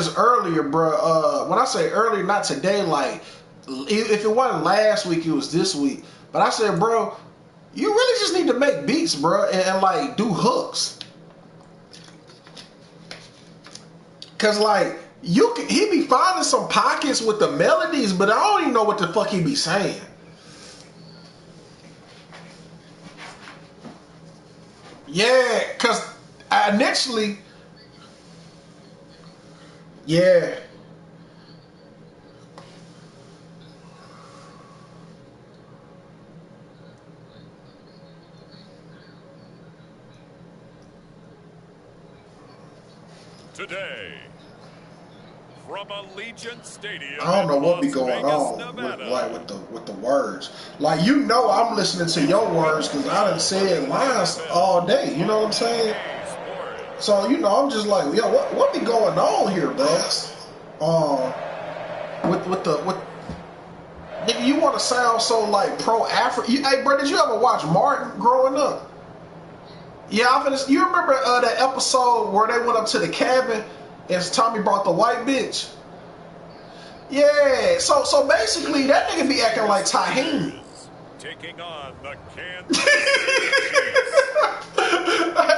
this earlier, bro. When I say earlier, not today. Like, if it wasn't last week, it was this week. But I said, bro, you really just need to make beats, bro, and like do hooks. Cause like he be finding some pockets with the melodies, but I don't even know what the fuck he be saying. Yeah, cause initially, yeah. Today, from Allegiant Stadium, I don't know what be going Vegas, on with the words. Like, you know, I'm listening to your words because I done said lines all day. You know what I'm saying? So you know, I'm just like, yo, what be going on here, man? With nigga, you want to sound so like pro African? Hey, bro, did you ever watch Martin growing up? Yeah, you remember that episode where they went up to the cabin and Tommy brought the white bitch? Yeah, so basically that nigga be acting like Tahini. Taking on the Kansas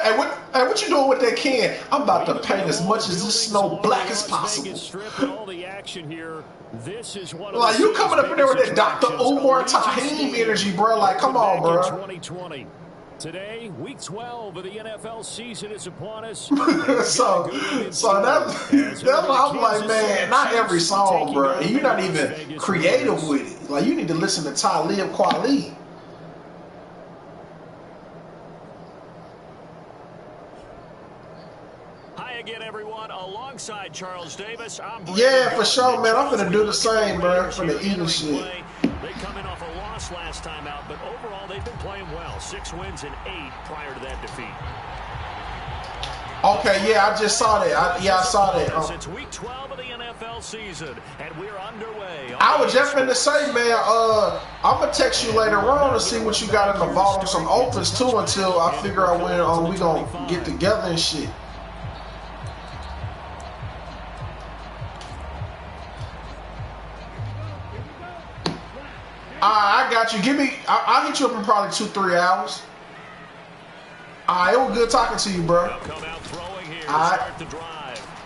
Hey, what you doing with that can? I'm about to paint as much as this snow black as possible. Like, you coming up in there with that Dr. Umar Tahini energy, bro. Like, come on, bro. 2020. Today, week 12 of the NFL season is upon us. so that's why I'm like, man, not every song, bro. And you're not even creative with it. Like, you need to listen to Talib Kweli. Hi again, everyone. Alongside Charles Davis, yeah, for sure, man. I'm finna do the same, bro. For the Eagles shit. They come in off a loss last time out, but overall they've been playing well. 6 wins and 8 prior to that defeat. Okay, yeah, I just saw that. I saw that. It's week 12 of the NFL season, and we're underway. I was just finna say, man, I'm gonna text you later on to see what you got in the vault on some opens too, until I figure out when we gonna get together and shit. I got you. I'll hit you up in probably 2-3 hours. It was good talking to you, bro. Alright.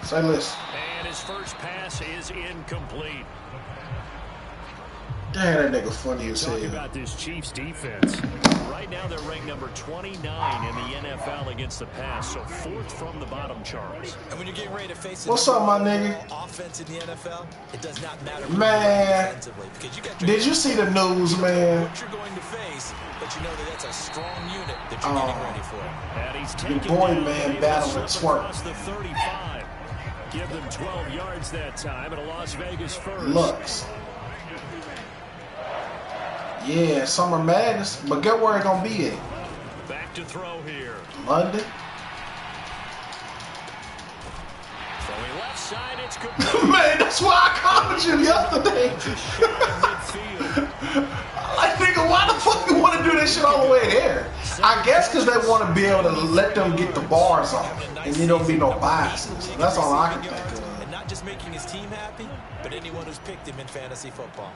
Say less. And his first pass is incomplete. Damn, that nigga funny as hell. Talk about this Chiefs defense. Right now they're ranked number 29 in the NFL against the pass, so 4th from the bottom, Charles. And when you're getting ready to face what's up, my nigga? Offense in the NFL, it does not matter. Man, did you see the news, man? What you're going to face, but you know that's a strong unit that you're getting ready for. And he's your boy, man, battling twerk. The 35. Give them 12 yards that time at a Las Vegas first. Lux. Yeah, Summer Madness, but get where it's gonna be at. Back to throw here. London. Throwing left side, it's good. Man, that's why I called you yesterday. Like, nigga, why the fuck you want to do this shit all the way there? I guess because they want to be able to let them get the bars off, and there don't be no biases. That's all I can think of. And not just making his team happy, but anyone who's picked him in fantasy football.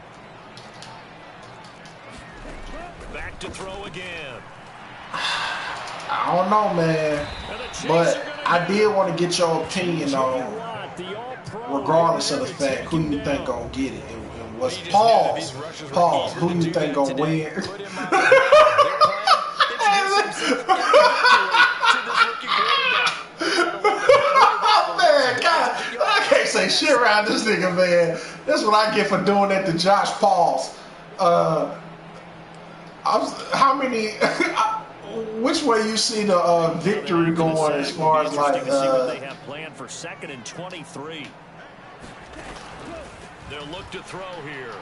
Back to throw again. I don't know, man, but I did want to get your opinion on, regardless of the fact, who you think gonna get it, and what's pause, who you think gonna win? Man, God, I can't say shit around this nigga, man. That's what I get for doing that to Josh Pauls. How many? Which way you see the victory going as far as like? See what they have planned for 2nd and 23. They'll look to throw here.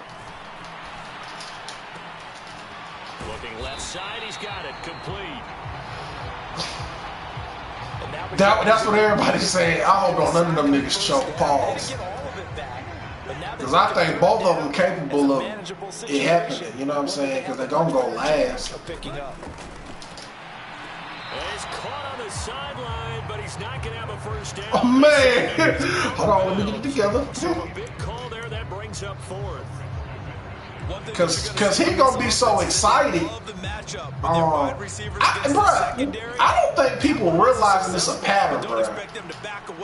Looking left side, he's got it complete. That's what everybody's saying. I hope don't none of them niggas choke pause. Because I think both of them capable of it happening, you know what I'm saying? Because they're going to go last. He's caught on the sideline, but he he's not going to have a first down. Oh, man. Hold on, let me get it together. So a big call there that brings up fourth. Because he's going to be so excited. I don't think people realizing it's a pattern, bro.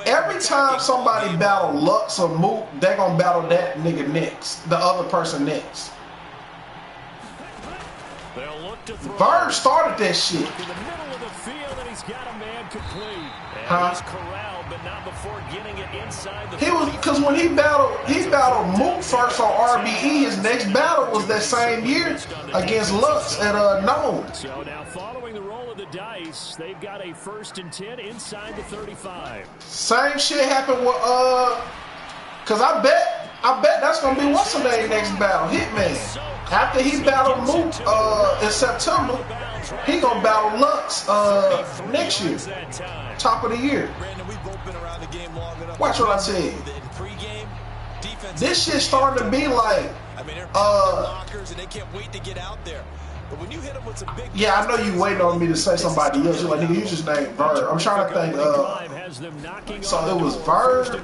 Every time somebody battle Lux or Mook, they're going to battle that nigga next. The other person next. Bird started that shit. In the middle of the field, and he's got a man complete. Huh? He's corralled, but not before getting it inside the. He was because when he battled Mook first on RBE. His next battle was that same year against Lux at Nome. So now, following the roll of the dice, they've got a 1st and 10 inside the 35. Same shit happened with because I bet that's gonna be what's the name next battle, Hitman. After he battled Mook in September, he gonna battle Lux next year, top of the year. Watch what I tell you. This shit starting to be like, yeah, I know you waiting on me to say somebody else. You're like, nigga, you just named Bird. I'm trying to think. So it was Bird.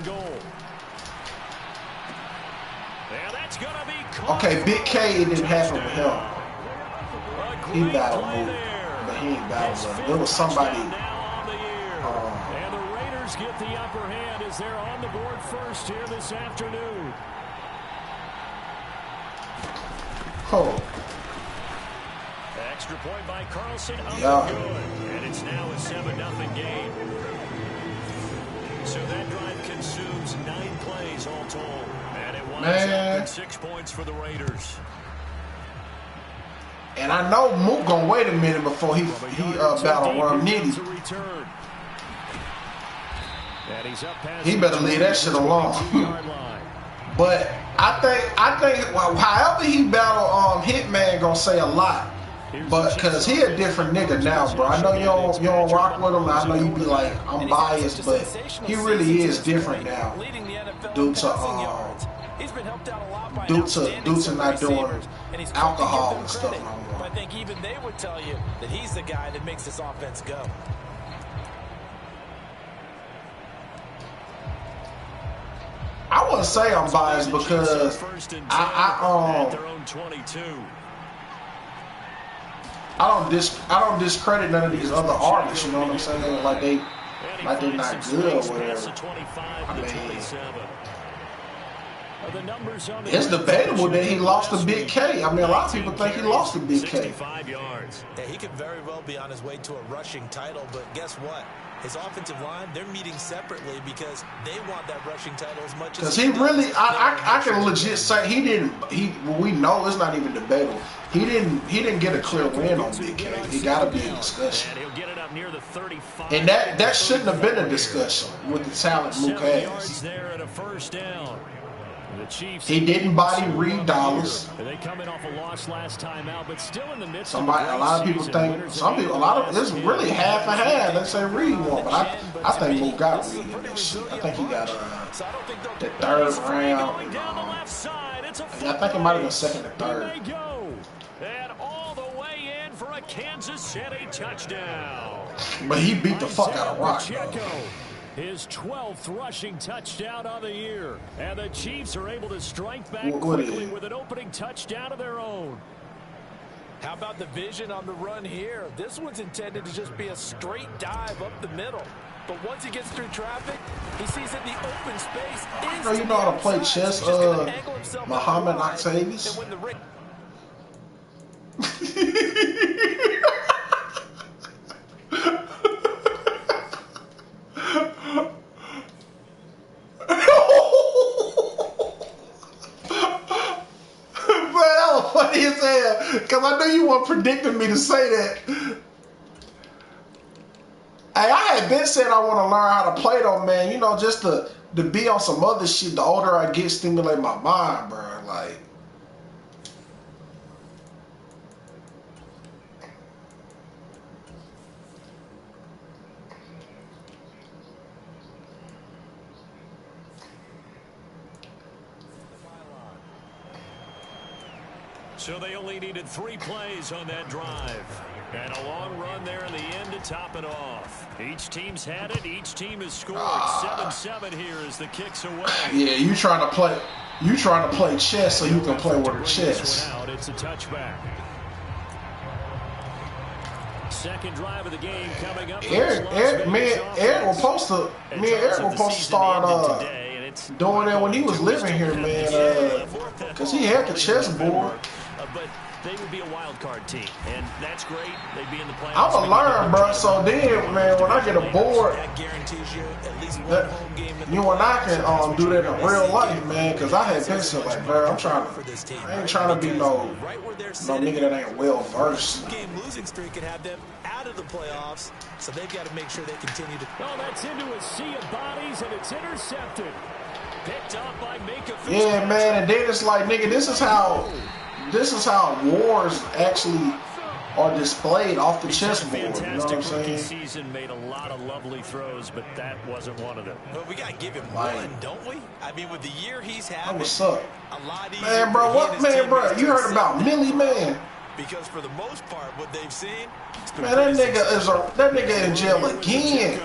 Okay, Big K, it didn't happen with him. He battled Mook, but he ain't battled him. There was somebody. And the Raiders get the upper hand as they're on the board first here this afternoon. Oh. Extra point by Carlson. Yeah. Good. And it's now a 7-0 game. So that drive consumes 9 plays all told. And it winds up with 6 points for the Raiders. And I know Mook gonna wait a minute before he battle Worm Nitty. He better leave that shit alone. But I think well, however he battle Hitman gonna say a lot. But cause he a different nigga now, bro. I know you don't rock with him. I know you be like, I'm biased, but he really is different now. Due to not doing alcohol and stuff no more. I think even they would tell you that he's the guy that makes this offense go. I wouldn't say I'm biased because I don't discredit none of these other artists. You know what I'm saying? Like they're not good or whatever. I mean, it's debatable that he lost to Big K. I mean, a lot of people think he lost to Big K. Yeah, he could very well be on his way to a rushing title, but guess what? His offensive line, they're meeting separately because they want that rushing title as much as. Because he really, I can legit say we know it's not even debatable. He didn't get a clear win on Big K. He got to be in discussion. And that shouldn't have been a discussion with the talent Mook has. He didn't body Reed Dollars. They coming off a loss last time out, but still in the midst of a lot of people think it's really half and half. Let's say Reed won, but I think Mook got Reed in this shit. I think he got the 3rd round. I think it might have been 2nd or 3rd. And all the way in for a Kansas City touchdown. But he beat the fuck out of Pacheco. His 12th rushing touchdown of the year. And the Chiefs are able to strike back quickly with an opening touchdown of their own. How about the vision on the run here? This one's intended to just be a straight dive up the middle. But once he gets through traffic, he sees in the open space. I know you know how to play chess, Muhammad Octavius. Funny as hell, because I knew you weren't predicting me to say that. Hey, I had been saying I want to learn how to play though, man. You know, just to be on some other shit. The older I get, stimulate my mind, bro. Like, So they only needed 3 plays on that drive. And a long run there in the end to top it off. Each team's had it. Each team has scored. 7-7 here as the kick's away. Yeah, you trying to play chess so you can play with a chess. It's a touchback. Second drive of the game coming up. Eric was supposed to start doing that when he was living here, man. Because he had the chessboard. But they would be a wild card team, and that's great. They'd be in the playoffs. I'm gonna learn, bro. So then, man, when I get a board, that guarantees you at least one home game. You and I can do that in real life, man. Because I had been saying, like, bro, I ain't trying to be no nigga that ain't well versed. Game losing streak could have them out of the playoffs, so they've got to make sure they continue to. Oh, that's into a sea of bodies, and it's intercepted. Picked up by Mika. Yeah, man, and then it's like, nigga, this is how wars actually are displayed off the chessboard. You know what I'm saying? Season made a lot of lovely throws, but that wasn't one of them. Well, we gotta give him one, don't we? I mean, with the year he's had, what's up, a lot easier. Man, bro, you heard about Millie, man? Because for the most part, what they've seen, man, that nigga in jail again.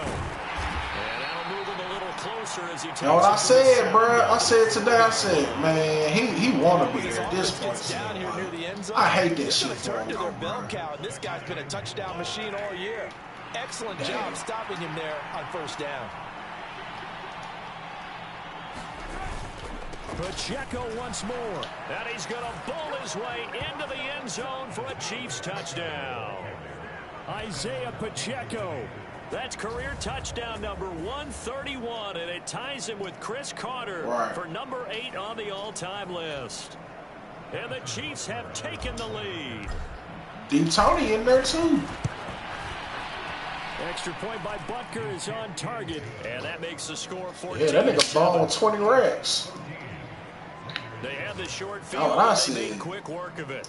You know what I said, bro? I said today, man, he want to be there at this point. I hate that shit for him, bro. This guy's been a touchdown machine all year. Excellent job stopping him there on first down. Pacheco once more. And he's going to bowl his way into the end zone for a Chiefs touchdown. Isaiah Pacheco. That's career touchdown number 131, and it ties him with Chris Carter for number 8 on the all-time list. And the Chiefs have taken the lead. D. Tony in there, too. Extra point by Butker is on target, and that makes the score 14. Yeah, that nigga balled 20 racks. They had the short field, and they made quick work of it.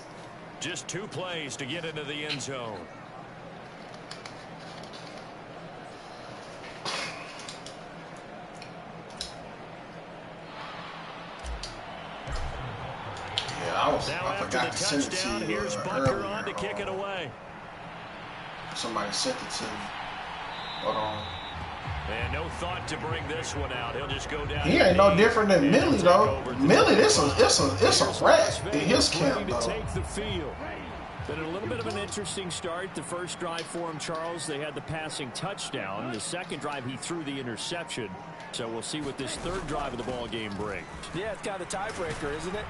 Just 2 plays to get into the end zone. I forgot to send it to you here's Butker on to kick it away. Somebody sent it to me. Hold on. And no thought to bring this one out. He'll just go down. He ain't no different than Millie, though. Millie, it's a rat in his camp, though. Take the field. Been a little bit of an interesting start. The first drive for him, Charles, they had the passing touchdown. The second drive, he threw the interception. So we'll see what this third drive of the ball game brings. Yeah, it's kind of a tiebreaker, isn't it?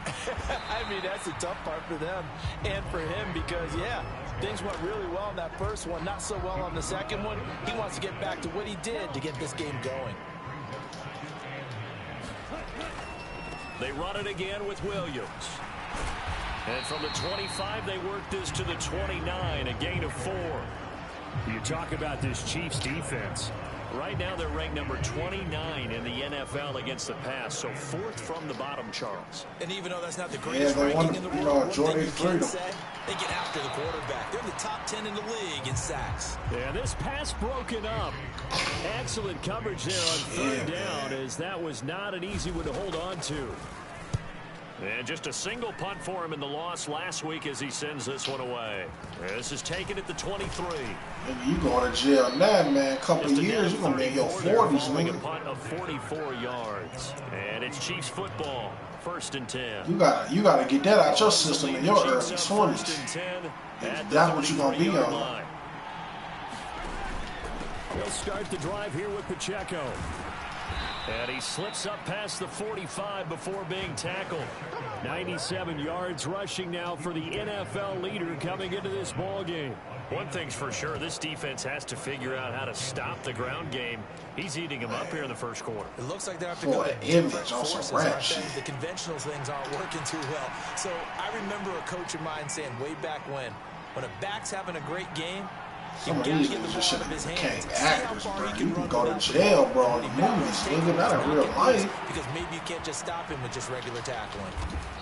I mean, that's the tough part for them and for him because, yeah, things went really well in that first one, not so well on the second one. He wants to get back to what he did to get this game going. They run it again with Williams. And from the 25, they work this to the 29, a gain of 4. You talk about this Chiefs defense. Right now, they're ranked number 29 in the NFL against the pass, so 4th from the bottom, Charles. And even though that's not the greatest ranking in the world, enjoy their freedom. They get after the quarterback. They're in the top 10 in the league in sacks. Yeah, this pass broken up. Excellent coverage there on third down, as that was not an easy one to hold on to. And just a single punt for him in the loss last week as he sends this one away. This is taken at the 23. You going to jail now, man. A couple of years, you're going to be in your 40s, man. A punt of 44 yards. And it's Chiefs football. 1st and 10. You gotta get that out your system in your early 20s. That's what you're going to be on. He'll start the drive here with Pacheco. And he slips up past the 45 before being tackled. 97 yards rushing now for the NFL leader coming into this ball game. One thing's for sure, this defense has to figure out how to stop the ground game. He's eating them up here in the first quarter. It looks like they have to go image on some rap shit. The conventional things aren't working too well. So I remember a coach of mine saying way back when a back's having a great game, some of these niggas just should have became actors, bro. You can go to jail, bro, in the movies, nigga, not in real life. Because maybe you can't just stop him with just regular tackling.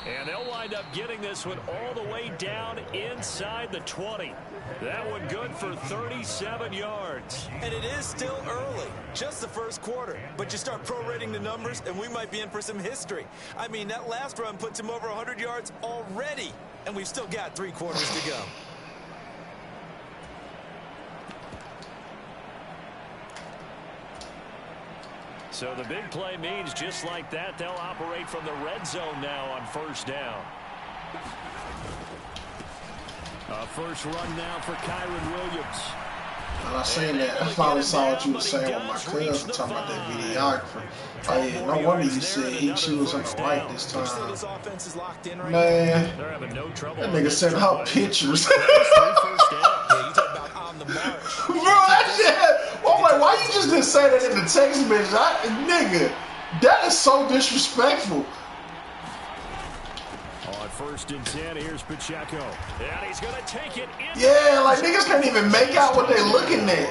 And they'll wind up getting this one all the way down inside the 20. That one good for 37 yards. And it is still early, just the first quarter. But you start prorating the numbers, and we might be in for some history. I mean, that last run puts him over 100 yards already. and we've still got 3 quarters to go. So the big play means just like that, they'll operate from the red zone now on first down. First run now for Kyrene Williams. I seen that. I finally saw what you were saying with my cousin talking about that videographer. Oh yeah, no wonder you said she was on the right this time. Man, that nigga sent her pictures. Bro, that shit. I'm like, why you just didn't say that in the text message? Nigga, that is so disrespectful. On first and 10, here's Pacheco. And he's going to take it in. Yeah, like niggas can't even make out what they looking at.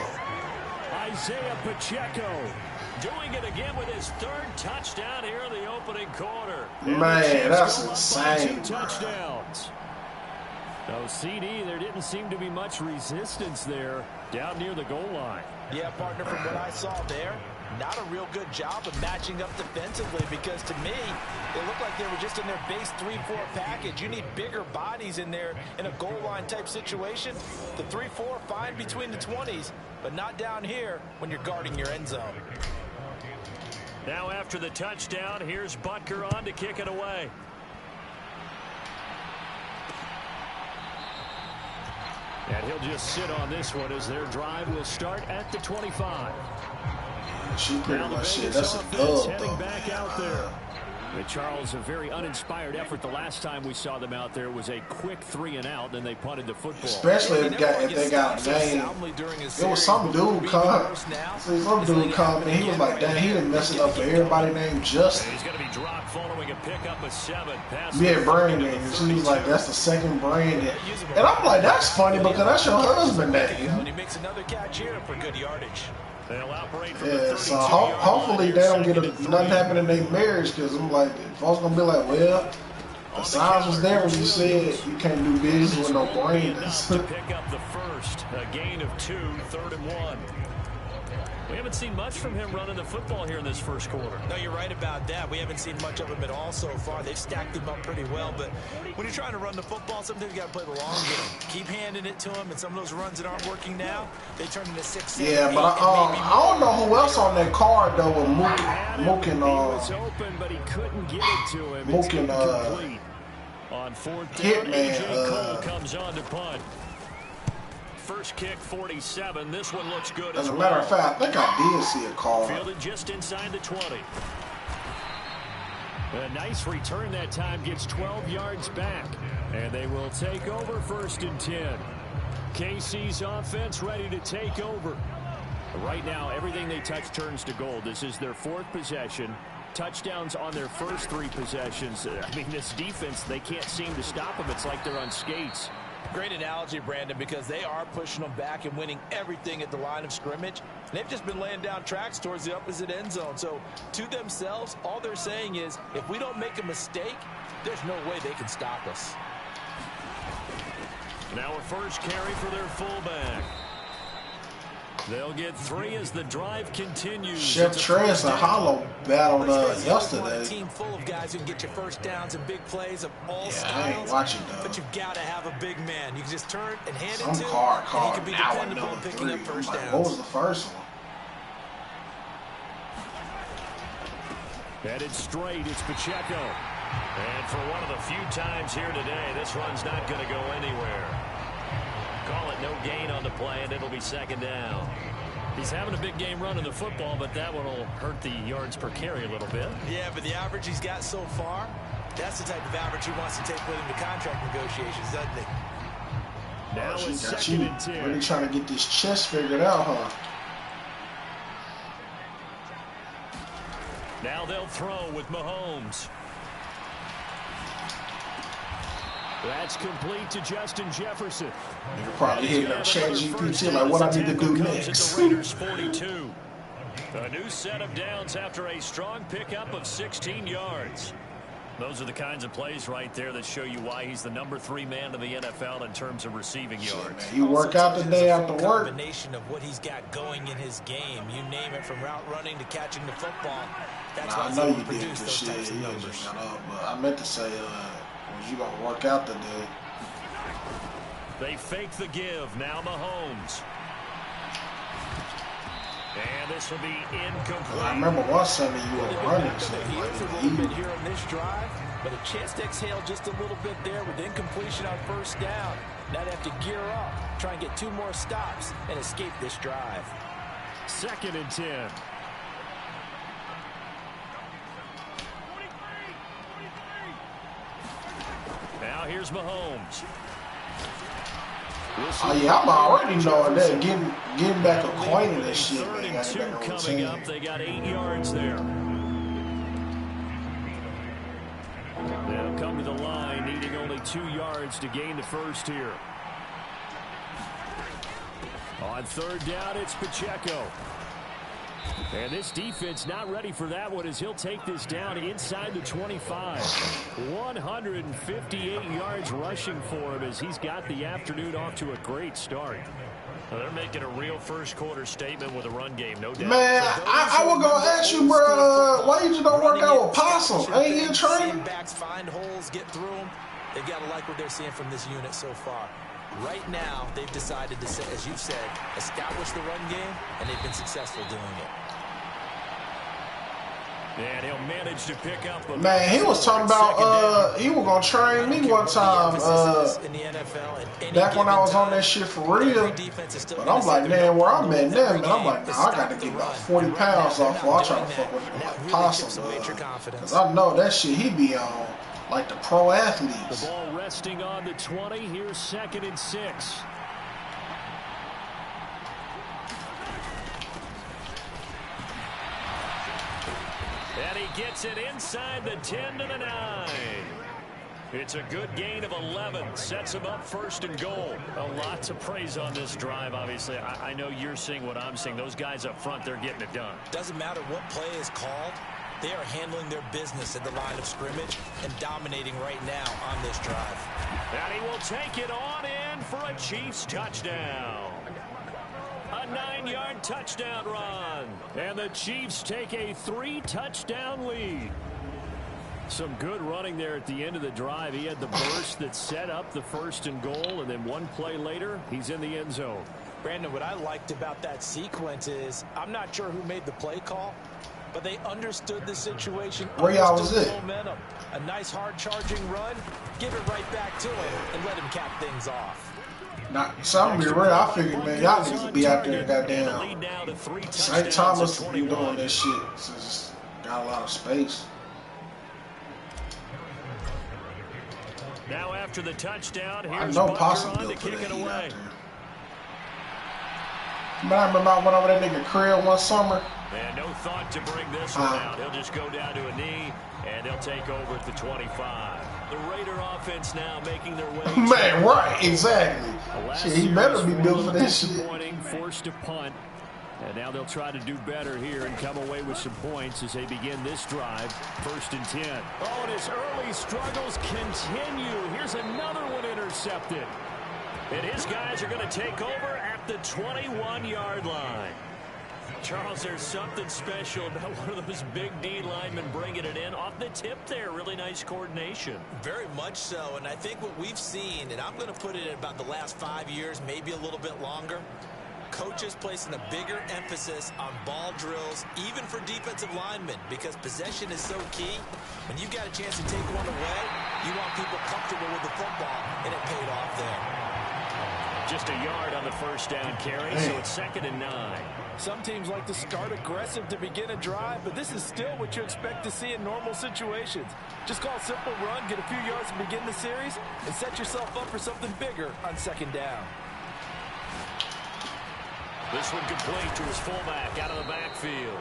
Isaiah Pacheco doing it again with his 3rd touchdown here in the opening quarter. Man, that's insane. 2 touchdowns. No CD, there didn't seem to be much resistance there down near the goal line. Yeah, partner, from what I saw there, not a real good job of matching up defensively, because to me, it looked like they were just in their base 3-4 package. You need bigger bodies in there in a goal line type situation. The 3-4, fine between the 20s, but not down here when you're guarding your end zone. Now after the touchdown, here's Butker on to kick it away. And he'll just sit on this one as their drive will start at the 25. She pretty much shit. That's a dub, heading back out there. Charles, a very uninspired effort the last time we saw them out there was a quick 3-and-out, then they punted the football. Especially if they got a name. It was some dude come. And he was like, dang, he didn't mess it up for everybody named Justin. He's going to be dropped following a pickup of 7. Yeah, Brandon. And she was like, that's the second Brandon. And I'm like, that's funny because that's your husband name. And he makes another catch here for good yardage. They'll operate from yeah, so hopefully they don't get nothing happen in their marriage, because I'm like, folks gonna be like, well, the signs was there when you said you can't do business with no Brandons. To pick up the first, a gain of 2, 3rd and 1. We haven't seen much from him running the football here in this first quarter. No, you're right about that. We haven't seen much of him at all so far. They've stacked him up pretty well, but when you're trying to run the football, sometimes you got to play the long game. Keep handing it to him, and some of those runs that aren't working now, they turn into 6, 7, yeah, 8, but I don't know who else on that card though with Mook and was open, but he couldn't get it to him. Mook and on 4th down, AJ Cole Hitman. comes on to punt. First kick, 47. This one looks good As a matter of fact, I think I did see a call. Fielded just inside the 20. A nice return that time, gets 12 yards back. And they will take over 1st and 10. KC's offense ready to take over. Right now, everything they touch turns to gold. This is their 4th possession. Touchdowns on their first 3 possessions. I mean, this defense, they can't seem to stop them. It's like they're on skates. Great analogy, Brandon, because they are pushing them back and winning everything at the line of scrimmage. They've just been laying down tracks towards the opposite end zone. So to themselves, all they're saying is, if we don't make a mistake, there's no way they can stop us. Now a first carry for their fullback. They'll get 3 as the drive continues. Chef Trez and Hollow battled yesterday. A team full of guys who can get you first downs and big plays of all styles. I ain't watching though. But you've got to have a big man. You can just turn and hand it to him, card and he can be now dependable on picking up first downs. What was the first one? Headed straight, it's Pacheco. And for one of the few times here today, this run's not going to go anywhere. Call it no gain on the play, and it'll be 2nd down. He's having a big game running the football, but that one will hurt the yards per carry a little bit. Yeah, but the average he's got so far, that's the type of average he wants to take with him to contract negotiations, doesn't he? Now She it's got 2nd you and 10. really trying to get this chest figured out, huh? Now they'll throw with Mahomes. That's complete to Justin Jefferson. You're probably hitting up ChatGPT like, what I need to do next. Raiders 42. A new set of downs after a strong pickup of 16 yards. Those are the kinds of plays right there that show you why he's the number 3 man in the NFL in terms of receiving yards. You work out the day after work. Combination of what he's got going in his game. You name it, from route running to catching the football. That's why I know you did produce this those shit. types of numbers. But I meant to say, was you gonna work out today? They fake the give. Now Mahomes. And this will be incomplete. I remember one Sunday you were running. He is a little bit here on this drive, but a chance to exhale just a little bit there with incompletion on first down. Now they have to gear up, try and get 2 more stops, and escape this drive. 2nd and 10. Now here's Mahomes. Oh yeah, I'm already knowing that. Getting back acquainted and shit. 3rd and 2 coming up. They got 8 yards there. They'll come to the line, needing only 2 yards to gain the first here. On 3rd down, it's Pacheco. And this defense not ready for that one as he'll take this down inside the 25. 158 yards rushing for him as he's got the afternoon off to a great start. Well, they're making a real first quarter statement with a run game, no doubt. Man, I was going to ask you, bro, why you just don't work out with Possum? Ain't you training? Backs find holes, get through them. They've got to like what they're seeing from this unit so far. Right now, they've decided to, as you've said, establish the run game, and they've been successful doing it. And he'll manage to pick up a man, he was talking about he was gonna train me one time back when I was on that shit for real. But I'm like, man, where I'm at now, man, I'm like, nah, I gotta get about 40 pounds off before I try to fuck with like Possum. Cause I know that shit he be on, like the pro athletes. The ball resting on the 20. Here's 2nd and 6. And he gets it inside the 10 to the 9. It's a good gain of 11. Sets him up 1st and goal. A lot to praise on this drive, obviously. I know you're seeing what I'm seeing. Those guys up front, they're getting it done. Doesn't matter what play is called. They are handling their business at the line of scrimmage and dominating right now on this drive. And he will take it on in for a Chiefs touchdown. A 9-yard touchdown run. And the Chiefs take a 3-touchdown lead. Some good running there at the end of the drive. He had the burst that set up the 1st and goal, and then one play later, he's in the end zone. Brandon, what I liked about that sequence is I'm not sure who made the play call, but they understood the situation. Where y'all was it? Momentum. A nice hard charging run. Give it right back to him and let him cap things off. Nah, so I'm gonna be real. I figured, man, y'all niggas be out there, goddamn. St. Thomas be doing this shit. So just got a lot of space. Now after the touchdown, I here's know Butker Possum on to built for kick that it heat away. out there. I remember I went over that nigga crib one summer. And no thought to bring this one out. He'll just go down to a knee, and they'll take over at the 25. The Raider offense now making their way. Man, right, exactly. Shit, he better be built for this shit. Forced to punt. And now they'll try to do better here and come away with some points as they begin this drive. 1st and 10. Oh, and his early struggles continue. Here's another one intercepted. And his guys are going to take over at the 21-yard line. Charles, there's something special about one of those big D linemen bringing it in off the tip there. Really nice coordination. Very much so, and I think what we've seen, and I'm going to put it in about the last 5 years, maybe a little bit longer, coaches placing a bigger emphasis on ball drills, even for defensive linemen, because possession is so key. When you got a chance to take one away, you want people comfortable with the football, and it paid off there. Just a yard on the 1st down carry, so it's 2nd and 9. Some teams like to start aggressive to begin a drive, but this is still what you expect to see in normal situations. Just call a simple run, get a few yards to begin the series, and set yourself up for something bigger on 2nd down. This one complete to his fullback out of the backfield.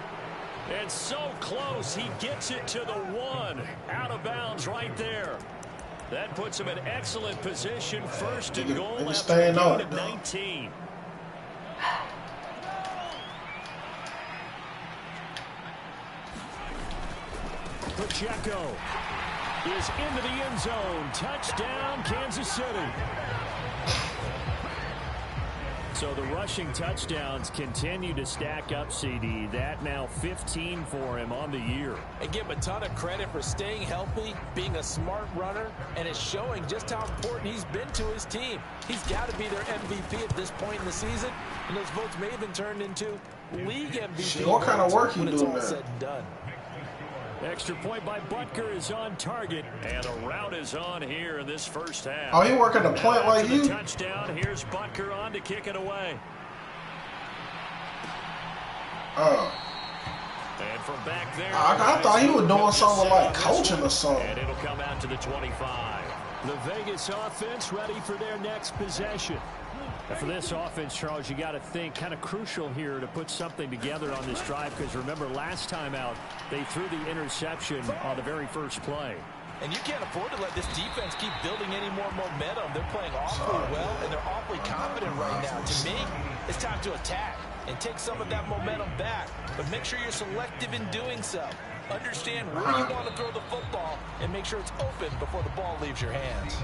And so close, he gets it to the 1. Out of bounds right there. That puts him in excellent position. 1st and goal after a gain of 19. Pacheco is into the end zone. Touchdown, Kansas City. So So the rushing touchdowns continue to stack up, CD. That now 15 for him on the year. And give him a ton of credit for staying healthy, being a smart runner, and it's showing just how important he's been to his team. He's got to be their MVP at this point in the season, and those votes may have been turned into league MVP. Shit, what kind of work you doing, all man? said and done. Extra point by Butker is on target, and a route is on here in this first half. Oh, he working the point like you? Touchdown. Here's Butker on to kick it away. Oh. And from back there, I thought he was doing something like coaching or something. And it'll come out to the 25. The Vegas offense ready for their next possession. And for this offense, Charles, you got to think kind of crucial here to put something together on this drive, because remember last time out they threw the interception on the very first play. And you can't afford to let this defense keep building any more momentum. They're playing awfully well, and they're awfully confident right now. To me, it's time to attack and take some of that momentum back, but make sure you're selective in doing so. Understand where you want to throw the football and make sure it's open before the ball leaves your hands.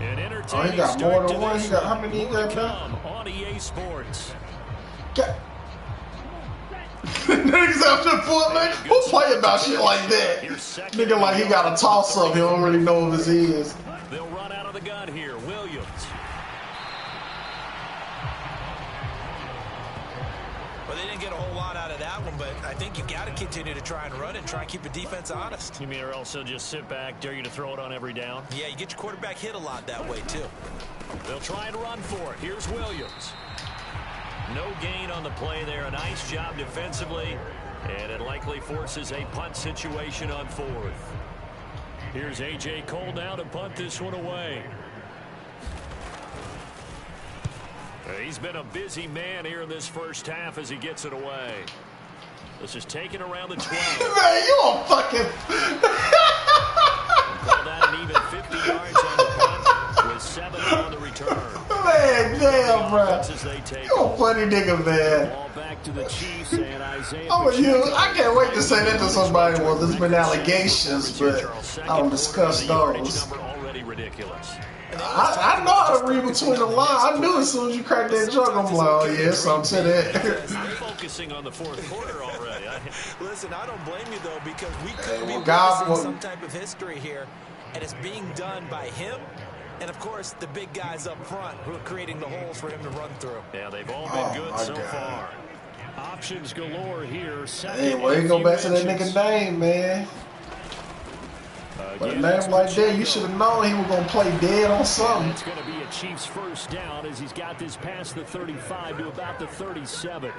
Oh, he got more than one. He got how many he got now? On EA Sports. Niggas out there for man. Who play about shit like that? Nigga like he got a toss up. He don't really know if it's his. They'll run out of the gun here. Williams. Well, they didn't get a whole lot out of that one, but I think you got to continue to try and run and try and keep the defense honest. You mean or else they'll just sit back, dare you to throw it on every down? Yeah, you get your quarterback hit a lot that way, too. They'll try and run for it. Here's Williams. No gain on the play there. A nice job defensively, and it likely forces a punt situation on fourth. Here's A.J. Cole now to punt this one away. He's been a busy man here in this first half as he gets it away. This is taken around the 12. Man, you a fucking... Call that an even 50 yards on the punt with 7 on the return. Man, damn, bro. You a funny nigga, man. Ball back to the Chiefs and Isaiah. I can't wait to say that to somebody. Well, there's been allegations, but I don't discuss those. Already ridiculous. I know how to read between the lines. I knew as soon as you cracked that joke, I'm like, oh yeah, something to that. Focusing on the fourth quarter already. Listen, I don't blame you though, because we could be witnessing some type of history here, and it's being done by him. And, of course, the big guys up front who are creating the holes for him to run through. Yeah, they've all been good so far. Options galore here. Hey, well, you go back to that nigga name, man. But a name like that, you should have known he was going to play dead on something. It's going to be a Chiefs first down as he's got this past the 35 to about the 37.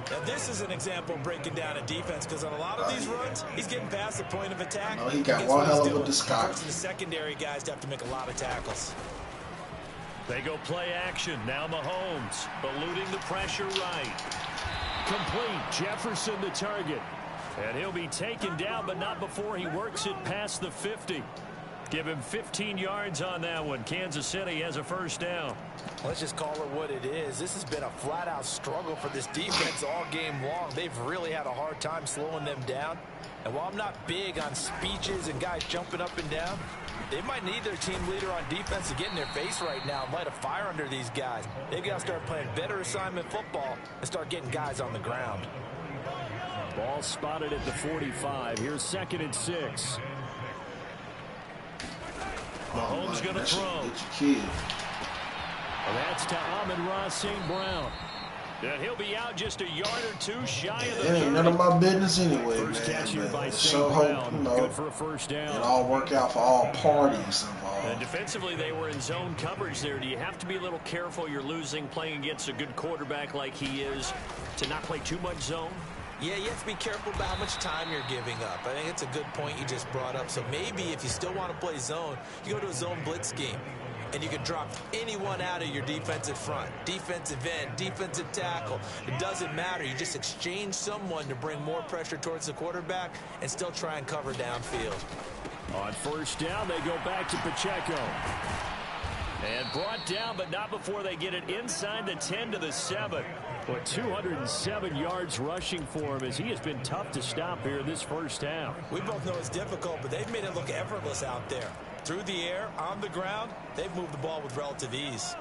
Now, this is an example of breaking down a defense, because on a lot of these runs, he's getting past the point of attack. Oh, he got one hell of a disguise. Forcing the secondary guys to have to make a lot of tackles. They go play action. Now Mahomes eluding the pressure right. Complete. Jefferson the target. And he'll be taken down, but not before he works it past the 50. Give him 15 yards on that one. Kansas City has a first down. Let's just call it what it is. This has been a flat-out struggle for this defense all game long. They've really had a hard time slowing them down. And while I'm not big on speeches and guys jumping up and down, they might need their team leader on defense to get in their face right now and light a fire under these guys. They've got to start playing better assignment football and start getting guys on the ground. Ball spotted at the 45. Here's 2nd and 6. Mahomes going to throw. And that's to Amon-Ra St. Brown. And he'll be out just a yard or two shy of the 30. Ain't none of my business anyway, First catch here by St. So Brown. hope, you know, good for a first down. It all work out for all parties involved. And defensively, they were in zone coverage there. Do you have to be a little careful? You're losing playing against a good quarterback like he is to not play too much zone? Yeah, you have to be careful about how much time you're giving up. I think it's a good point you just brought up. So maybe if you still want to play zone, you go to a zone blitz scheme. And you can drop anyone out of your defensive front. Defensive end, defensive tackle. It doesn't matter. You just exchange someone to bring more pressure towards the quarterback and still try and cover downfield. On first down, they go back to Pacheco. And brought down, but not before they get it inside the 10 to the 7. But 207 yards rushing for him as he has been tough to stop here this first half. We both know it's difficult, but they've made it look effortless out there. Through the air, on the ground, they've moved the ball with relative ease.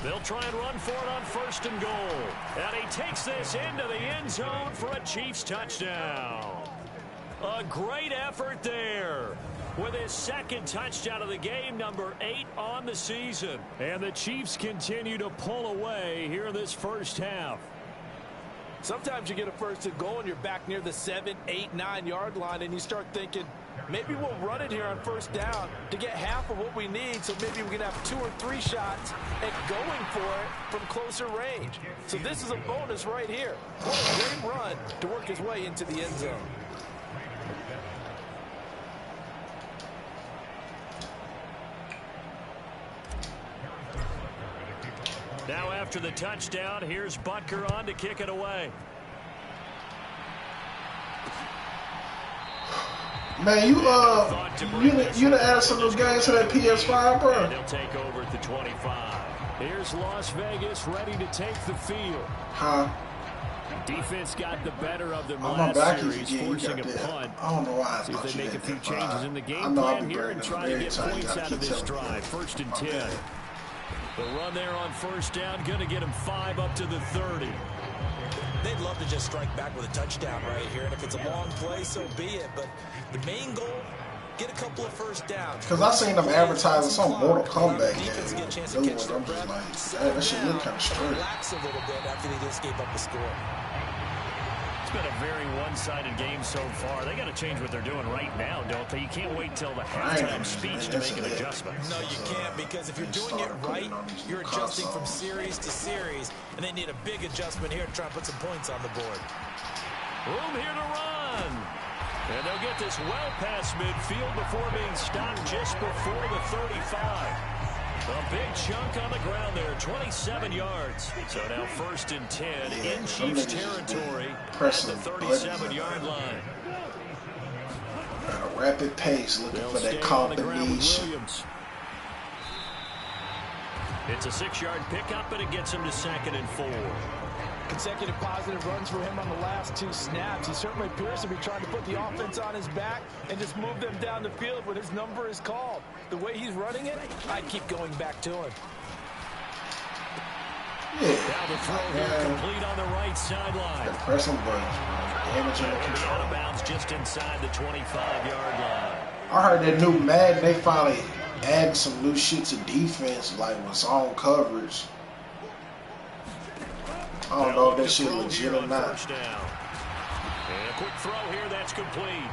They'll try and run for it on 1st and goal. And he takes this into the end zone for a Chiefs touchdown. A great effort there with his 2nd touchdown of the game, number 8 on the season. And the Chiefs continue to pull away here in this first half. Sometimes you get a 1st and goal and you're back near the 7, 8, 9-yard line and you start thinking, maybe we'll run it here on 1st down to get half of what we need, so maybe we can have 2 or 3 shots at going for it from closer range. So this is a bonus right here. What a great run to work his way into the end zone. Now after the touchdown, here's Butker on to kick it away. Man, you done added some of those games to that PS5, bro. And they'll take over at the 25. Here's Las Vegas ready to take the field. Huh? Defense got the better of them My last series, forcing a that. punt. I don't know why. See if they make a few changes in the game plan plan here and try to get points out of this drive. 1st and 10. The run there on 1st down, going to get him 5 up to the 30. They'd love to just strike back with a touchdown right here, and if it's a long play, so be it. But the main goal, get a couple of 1st downs. Because I seen them advertising some Mortal Kombat game. Defense get a chance I'm to just catch their breath, like, that shit look kind of straight. relax a little bit after they just gave up the score. It's been a very one-sided game so far. They got to change what they're doing right now, don't they? You can't wait till the halftime speech to make an adjustment. No, you can't, because if you're doing it right, you're adjusting from series to series, and they need a big adjustment here to try and put some points on the board. Room here to run. And they'll get this well past midfield before being stopped just before the 35. A big chunk on the ground there, 27 yards. So now 1st and 10 in Chiefs territory at the 37-yard line. At a rapid pace, looking They'll for that combination. It's a 6-yard pickup, and it gets him to 2nd and 4. Consecutive positive runs for him on the last 2 snaps. He certainly appears to be trying to put the offense on his back and just move them down the field when his number is called. The way he's running it, I'd keep going back to him. Yeah. Now the throw here complete on the right sideline. Pressing buttons, damaging the control. Out of bounds just inside the 25-yard line. I heard that new Madden, they finally added some new shit to defense, like with zone coverage. I don't know if that shit legit or not. And a quick throw here, that's complete.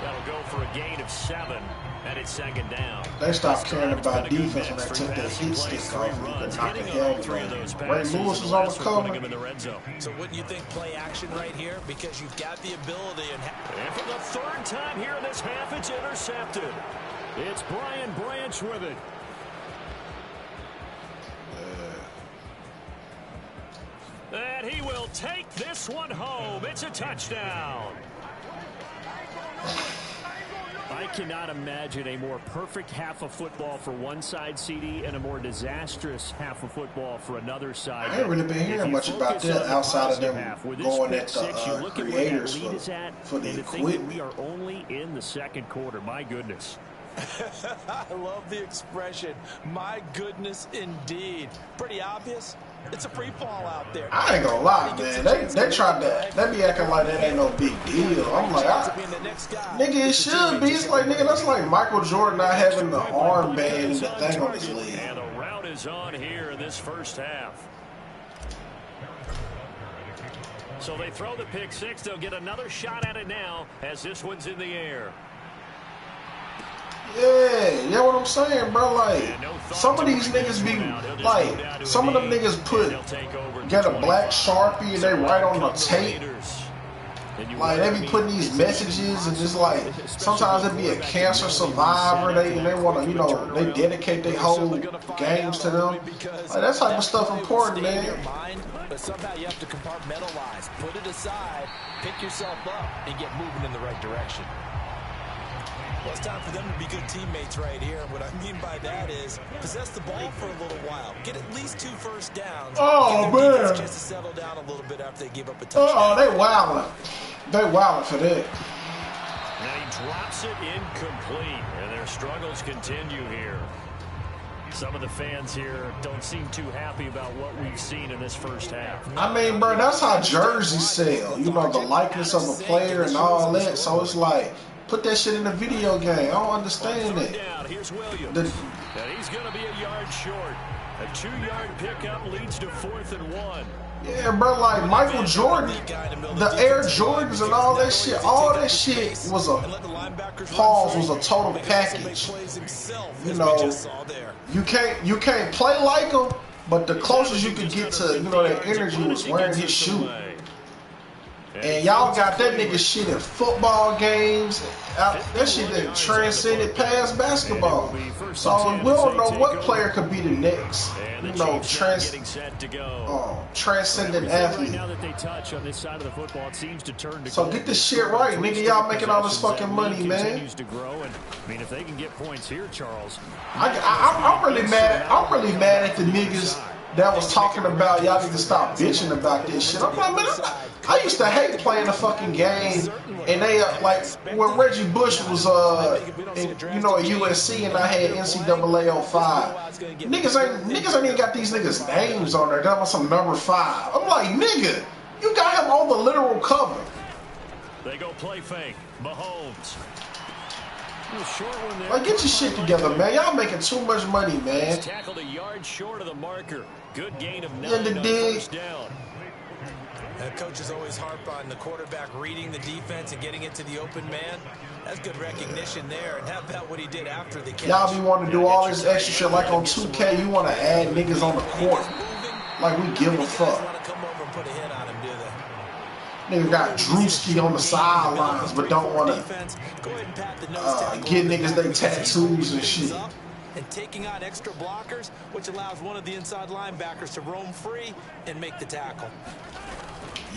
That'll go for a gain of 7, and it's 2nd down. They stopped caring about defense when they took that hit stick off and could knock the hell. Ray Lewis was on the cover. So wouldn't you think play action right here? Because you've got the ability. And for the 3rd time here in this half, it's intercepted. It's Brian Branch with it. And he will take this one home. It's a touchdown. I cannot imagine a more perfect half of football for one side, CD, and a more disastrous half of football for another side. I ain't really been hearing much about that outside of them going at the creators for the equipment. We are only in the 2nd quarter. My goodness. I love the expression. My goodness, indeed. Pretty obvious. It's a free fall out there. I ain't gonna lie, man. They tried that. They be acting like that ain't no big deal. I'm like, nigga, it should be. It's like, nigga, that's like Michael Jordan not having the armband and the thing on his leg. And the route is on here in this first half. So they throw the pick 6. They'll get another shot at it now as this one's in the air. Yeah, what I'm saying, bro. Like, some of these niggas be like, some of them niggas get a black Sharpie and they write on the tape. Like, they be putting these messages and just like, sometimes it be a cancer survivor. They want to, you know, they dedicate their whole games to them. Like, that type of stuff important, man. But somehow you have to compartmentalize, put it aside, pick yourself up, and get moving in the right direction. Well, it's time for them to be good teammates right here. What I mean by that is possess the ball for a little while. Get at least 2 first downs. Oh, give their defense man. a chance to settle down a little bit after they give up a touchdown. Oh, they wildin'. They wildin' for that. Now he drops it incomplete, and their struggles continue here. Some of the fans here don't seem too happy about what we've seen in this first half. I mean, bro, that's how jerseys sell. You know, the likeness of a player and all that. So it's like, put that shit in a video game. I don't understand that. Here's Williams. And he's going to be a yard short. A 2-yard pickup leads to 4th and 1. Yeah, bro, like Michael Jordan, the Air Jordans and all that shit was a total package. You know, you can't play like him, but the closest you could get to, you know, that energy was wearing his shoe. And y'all got that nigga shit in football games. That shit that transcended past basketball. So we don't know what player could be the next, you know, transcendent athlete. So get this shit right, nigga. Y'all making all this fucking money, man. I mean, if they can get points here, Charles. I'm really mad at the niggas that was talking about y'all need to stop bitching about this shit. I'm like, man, I used to hate playing the fucking game, and they like when Reggie Bush was at USC and I had NCAA 05. Niggas ain't even got these niggas' names on there. That was some number 5. I'm like, nigga, you got him on the literal cover. They go play fake. Mahomes. Like, get your shit together, man. Y'all making too much money, man. He's tackled a yard short of the marker. Good gain of 9 on first down. Coaches always harp on the quarterback reading the defense and getting it to the open man. That's good recognition there. And how about what he did after the catch? Y'all be wanting to do all this extra shit like on 2K. You want to add niggas on the court. Like we give a fuck. Nigga got Drewski on the sidelines, but don't want to get niggas they tattoos and shit. And taking on extra blockers, which allows one of the inside linebackers to roam free and make the tackle.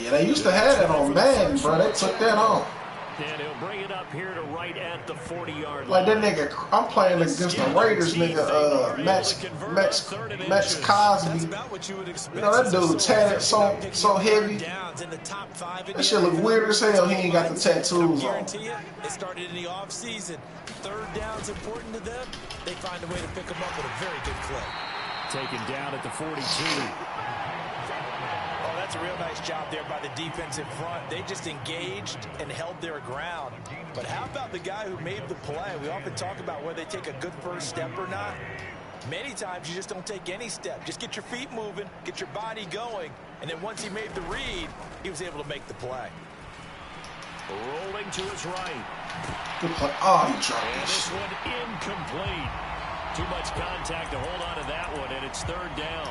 Yeah, they used to have that on Madden, bro. They took that off. And he'll bring it up here to right at the 40-yard line. Like that nigga, I'm playing against the Raiders, nigga, Max Cosby. You know, that dude tatted so heavy. That shit look weird as hell. He ain't got the tattoos on. It started in the offseason. 3rd down's important to them. They find a way to pick him up with a very good clip. Taken down at the 42. That's a real nice job there by the defense in front. They just engaged and held their ground. But how about the guy who made the play? We often talk about whether they take a good first step or not. Many times you just don't take any step. Just get your feet moving, get your body going, and then once he made the read, he was able to make the play. Rolling to his right. Good play. Oh, he dropped and this one incomplete. Too much contact to hold on to that one, and it's 3rd down.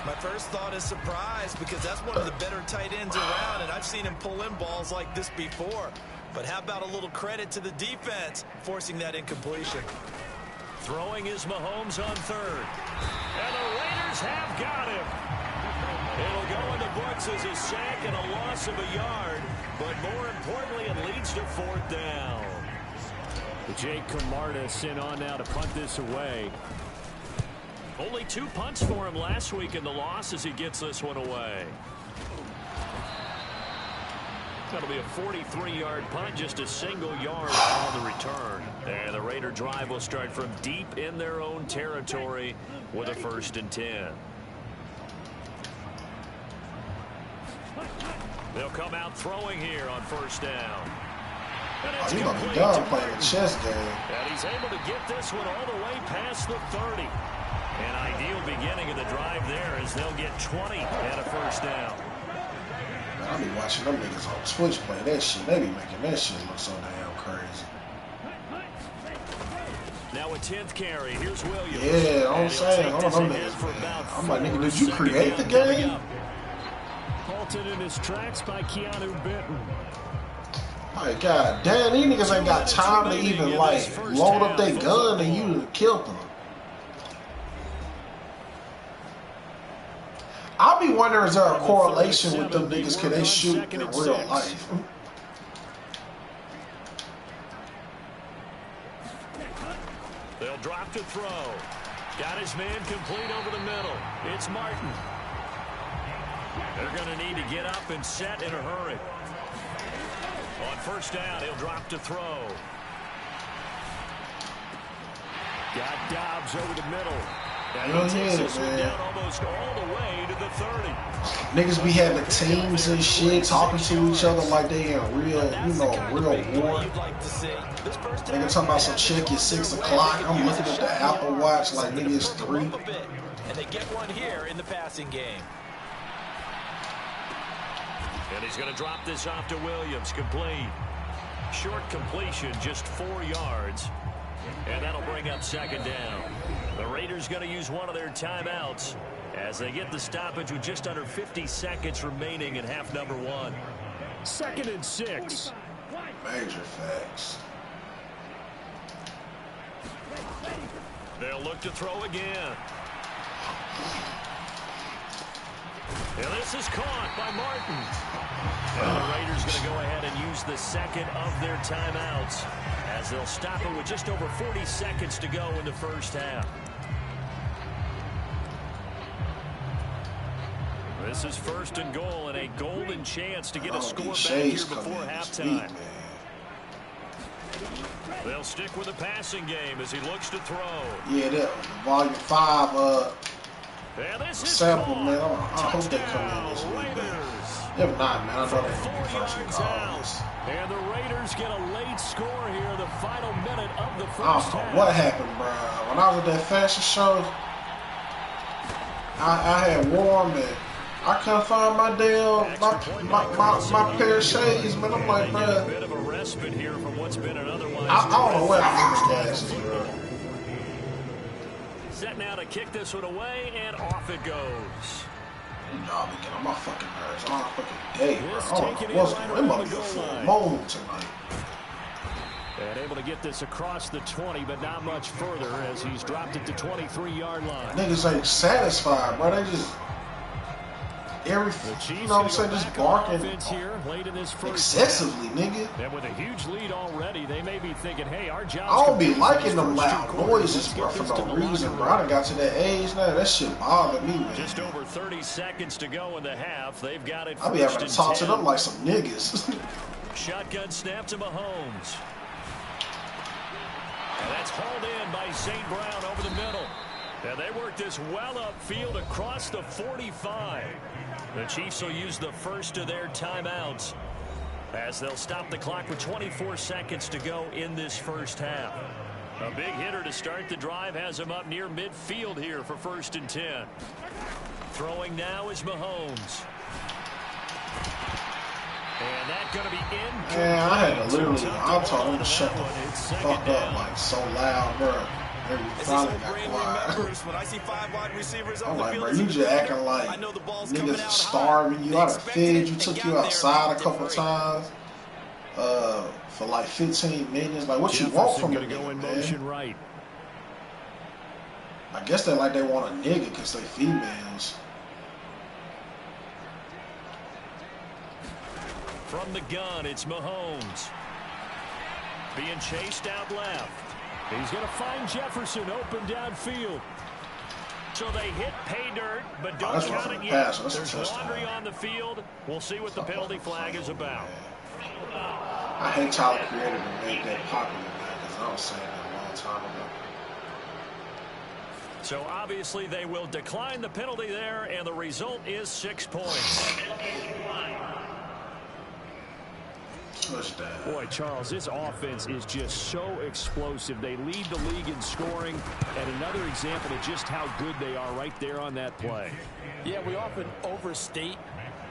My first thought is surprise because that's one of the better tight ends around, and I've seen him pull in balls like this before. But how about a little credit to the defense forcing that incompletion? Throwing is Mahomes on 3rd. And the Raiders have got him. It'll go in the books as a sack and a loss of a yard. But more importantly, it leads to 4th down. Jake Camarda sent on now to punt this away. Only 2 punts for him last week in the loss as he gets this one away. That'll be a 43-yard punt, just a single yard on the return. And the Raider drive will start from deep in their own territory with a 1st and 10. They'll come out throwing here on 1st down. Oh, he's gonna be done playing a chess game. And he's able to get this one all the way past the 30. An ideal beginning of the drive there as they'll get 20 and a 1st down. Man, I be watching them niggas on Twitch play that shit. They be making that shit look so damn crazy. Now a 10th carry. Here's Williams. Yeah, I'm saying, hold on, niggas, man. I'm like, nigga, did you create the game? Halted in his tracks by Keanu Benton. My God, damn, these niggas ain't got time to even like load up their gun and you killed them. I'll be wondering, is there a correlation with them niggas? Can they shoot in real life? They'll drop to throw. Got his man complete over the middle. It's Martin. They're going to need to get up and set in a hurry. On 1st down, he'll drop to throw. Got Dobbs over the middle. Hell yeah, man. Down almost all the way to the 30. Niggas be having teams and shit, talking to each other like they in real, you know, real war. Nigga talking about some check at 6 o'clock. I'm looking at the Apple Watch like nigga it's 3. And they get one here in the passing game. And he's going to drop this off to Williams. Complete. Short completion, just 4 yards. And that'll bring up second down. The Raiders going to use one of their timeouts as they get the stoppage with just under 50 seconds remaining in half number 1. 2nd and 6. Major facts. They'll look to throw again. And this is caught by Martin. And the Raiders going to go ahead and use the second of their timeouts as they'll stop it with just over 40 seconds to go in the first half. This is 1st and goal and a golden chance to get a score back here before halftime. They'll stick with the passing game as he looks to throw. Yeah, that volume 5 sample, man. I hope they come in this week, man. If not, man, I know they're going to be first and calls. And the Raiders get a late score here in the final minute of the first I don't know what happened, bro. When I was at that fashion show, I had warm and I couldn't find my damn my pair of shades, man. I'm like, bro. A bit of a respite here from what's been an otherwise. I don't know where I put my glasses, bro. Set now to kick this one away, and off it goes. Nah, I'm getting on my fucking nerves all fucking day, bro. I don't know what's going on. It might be a full moon tonight. And able to get this across the 20, but not much further as he's dropped it to 23-yard line. Niggas ain't satisfied, bro. They just you know what I'm saying, just barking here late in this first excessively, nigga. And with a huge lead already, they may be thinking, hey, our job. I don't be liking them loud noises, bro, for no reason, bro. I done got to that age now. That shit bothered me, man. Just over 30 seconds to go in the half. They've got it. I be having to talk to them like some niggas. Shotgun snap to Mahomes. And that's hauled in by St. Brown over the middle. And they work this well upfield across the 45. The Chiefs will use the first of their timeouts as they'll stop the clock with 24 seconds to go in this first half. A big hitter to start the drive has him up near midfield here for 1st and 10. Throwing now is Mahomes. And that's going to be in. Man, I had to literally, I told him to shut the fuck up like so loud, bro. Finally got quiet. When I see 5 wide receivers on I'm the like, field, bro, you just acting like niggas is starving you. I done fed you, took you outside a couple times for like 15 minutes. Like, what you want from a nigga, man? Right. I guess they like they want a nigga because they females. From the gun, it's Mahomes. Being chased out left. He's going to find Jefferson open downfield. So they hit pay dirt, but don't count it yet. There's laundry on the field. We'll see what the penalty flag is about. I hate Tyler Creator to make that popular, man, because I was saying that a long time ago. So obviously they will decline the penalty there, and the result is 6 points. Boy, Charles, this offense is just so explosive. They lead the league in scoring, and another example of just how good they are right there on that play. Yeah, we often overstate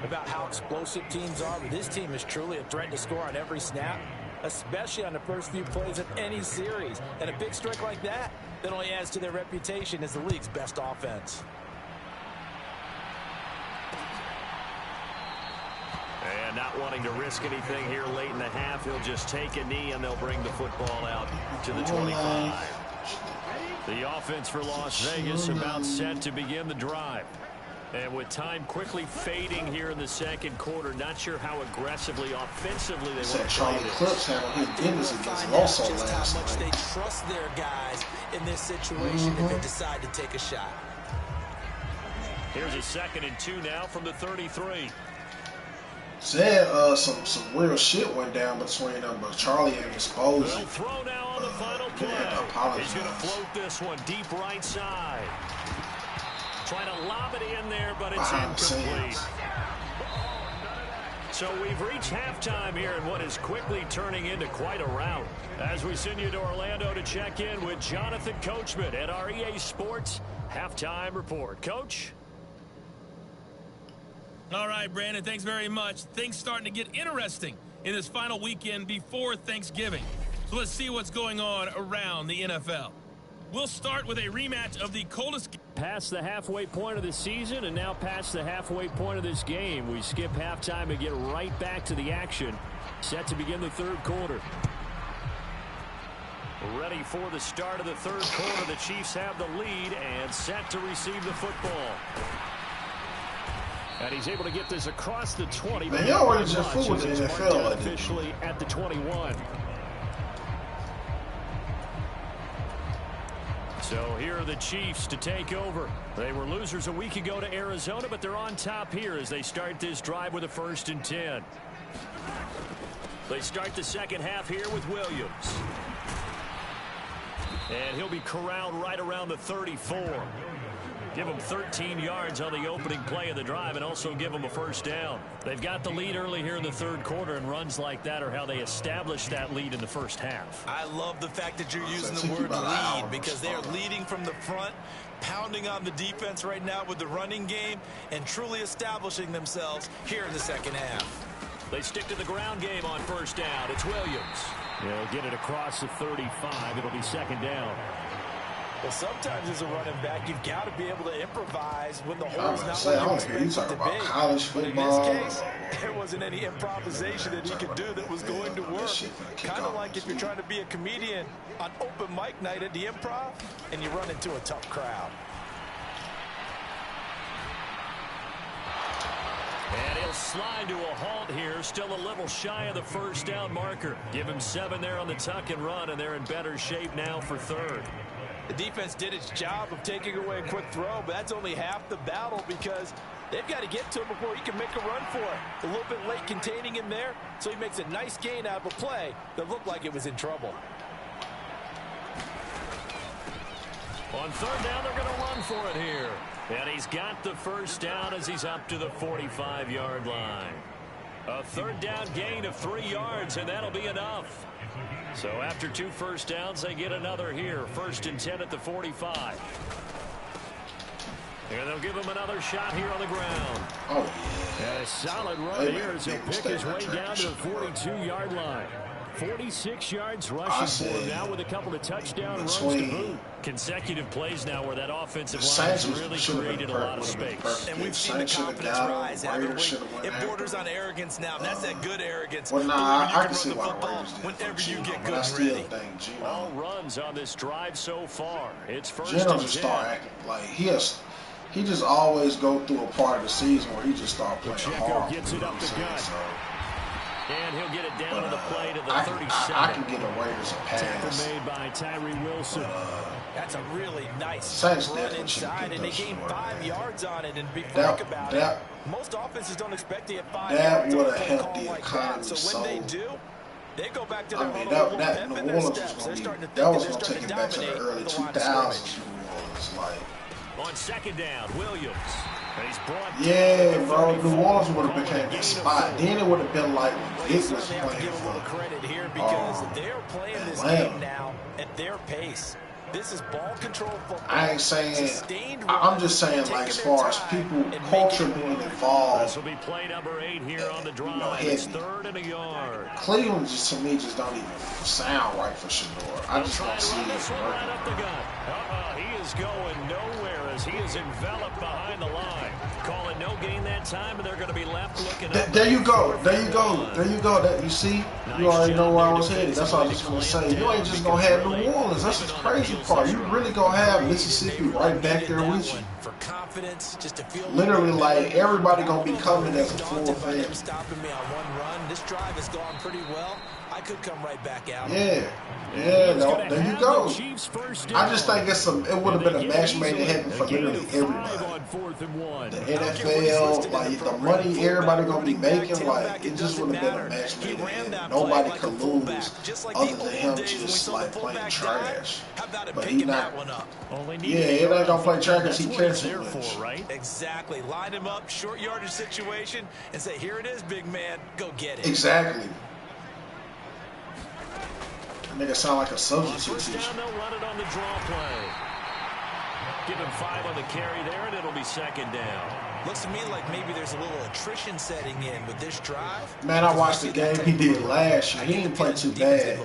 about how explosive teams are, but this team is truly a threat to score on every snap, especially on the first few plays of any series. And a big strike like that only adds to their reputation as the league's best offense. And not wanting to risk anything here late in the half, he'll just take a knee and they'll bring the football out to the 25. The offense for Las Vegas about set to begin the drive. And with time quickly fading here in the second quarter, not sure how aggressively, offensively they want to Charlie Clips handled his business against Loso last how much they trust their guys in this situation if they decide to take a shot. Here's a 2nd and 2 now from the 33. Said some real shit went down between them, but Charlie ain't exposed it. Throw now on the final play. He's going to float this one deep right side. Trying to lob it in there, but it's incomplete. So we've reached halftime here in what is quickly turning into quite a rout. As we send you to Orlando to check in with Jonathan Coachman at our EA Sports Halftime Report. Coach? All right, Brandon, thanks very much. Things starting to get interesting in this final weekend before Thanksgiving. So let's see what's going on around the NFL. We'll start with a rematch of the coldest... Past the halfway point of the season and now past the halfway point of this game. We skip halftime and get right back to the action. Set to begin the third quarter. Ready for the start of the third quarter. The Chiefs have the lead and set to receive the football. And he's able to get this across the 20. Man, y'all already just fooled with the NFL like officially at the 21. So here are the Chiefs to take over. They were losers a week ago to Arizona, but they're on top here as they start this drive with a 1st and 10. They start the second half here with Williams. And he'll be corralled right around the 34. Give him 13 yards on the opening play of the drive and also give him a 1st down. They've got the lead early here in the third quarter, and runs like that are how they establish that lead in the first half. I love the fact that you're using the word lead because they're leading from the front, pounding on the defense right now with the running game, and truly establishing themselves here in the second half. They stick to the ground game on 1st down. It's Williams. He'll get it across the 35. It'll be 2nd down. Well, sometimes as a running back, you've got to be able to improvise when the hole's not I what you don't hear you expect talking it to about be. college football. But in this case, there wasn't any improvisation that he could do that was going to work. Kind of like if you're trying to be a comedian on open mic night at the Improv and you run into a tough crowd. And he'll slide to a halt here, still a little shy of the 1st down marker. Give him 7 there on the tuck and run, and they're in better shape now for 3rd. The defense did its job of taking away a quick throw, but that's only half the battle because they've got to get to him before he can make a run for it. A little bit late containing him there, so he makes a nice gain out of a play that looked like it was in trouble. On 3rd down, they're going to run for it here. And he's got the 1st down as he's up to the 45-yard line. A 3rd down gain of 3 yards, and that'll be enough. So after 2 1st downs, they get another here. 1st and 10 at the 45. And they'll give him another shot here on the ground. Oh, yeah. And a solid run here as he'll pick his way down to the 42-yard line. 46 yards rushing for him now with a couple of touchdown runs to boot. Consecutive plays now where that offensive line has really created a lot of space. And we've seen the confidence rise. It borders on arrogance now. And that's that good arrogance. Well, nah, I can see why the Raiders did. Whenever you get good I and still ready. think Geno. All runs on this drive so far. It's 1st Geno and just 10. start acting like he just always go through a part of the season where he just start playing Pacheco hard. gets it up the gut. So, And he'll get it down on the play to the 37. I can get a Raiders a Tackle pass. made by Kyrene Williams. That's a really nice Saints run definitely inside, and they gained 5 yards on it. And be That- frank about that- it, most offenses don't expect to get 5 that yards on a would've play helped call the like that. economy So when they so- do, they go back to I their mean, huddle, little that pep New in their Orleans was steps. gonna They're be starting to that think was that gonna they're take it starting back to to the dominate early the line of 2000s. scrimmage. New Orleans, like. On 2nd down, Williams. And he's brought Yeah, down bro. at the New 34. Orleans would have Calling became a gain that of spot. 4. Then it would have been like Well, Dick you was certainly have to playing give them a little for. credit here because they're playing this Atlanta. game now at their pace. This is ball control football. I ain't saying. Sustained I'm runs, just saying, taking like, as their far as time people, and culture making being it work. involved. This will be play number 8 here on the drive. know, It's heavy. 3rd and a yard. Cleveland just to me just don't even sound right for Shador. I He'll just try don't and see run it this one right working. up the gut. He is going nowhere as he is enveloped behind the line. Call it no gain that time, and they're going to be left looking up. There you go. There you go. There you go. That you see, you already know where I was headed. That's what I was just gonna say. You ain't just gonna have New Orleans. That's the crazy part. You really gonna have Mississippi right back there with you. For confidence, just to feel Literally, like everybody gonna be coming as a full fan. Stopping me on one run. This drive has gone pretty well. I could come right back out. Yeah. Yeah, no, there you go. I just think it would have been a match made in heaven for literally everybody. The NFL, like the money everybody gonna be making, like it just would have been a match made in heaven. Nobody could lose other than him just like playing trash. But he not. Yeah, he ain't gonna play trash because he cares too much. Right? Exactly. Line him up, short yardage situation, and say, "Here it is, big man. Go get it." Exactly. That nigga sound like a substitute teacher. They'll run it on the draw play. Give him 5 on the carry there, and it'll be second down. Looks to me like maybe there's a little attrition setting in with this drive. Man, I watched the game he did last year. He didn't play too bad.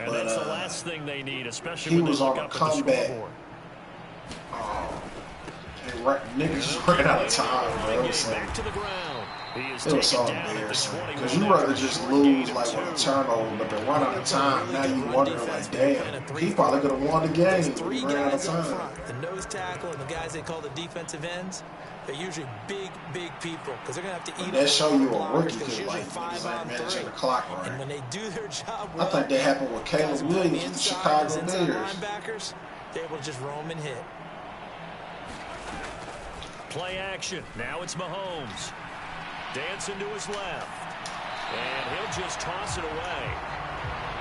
And that's the last thing they need, especially he when was they look on a up at the comeback. scoreboard. Niggas just ran out of time, bro. Back to the ground. It was so embarrassing. Because you rather just lose like with a turnover, but they run out of time. Now you wondering like, damn, he probably could have won the game. He ran out of time. The nose tackle and the guys they call the defensive ends, they're usually big people because they're gonna have to eat. That show you a rookie could like managing the clock right. And when they do their job, I think that happened with Kyrene Williams with the Chicago Bears. Linebackers, they're able to just roam and hit. Play action. Now it's Mahomes. Dancing to his left. And he'll just toss it away.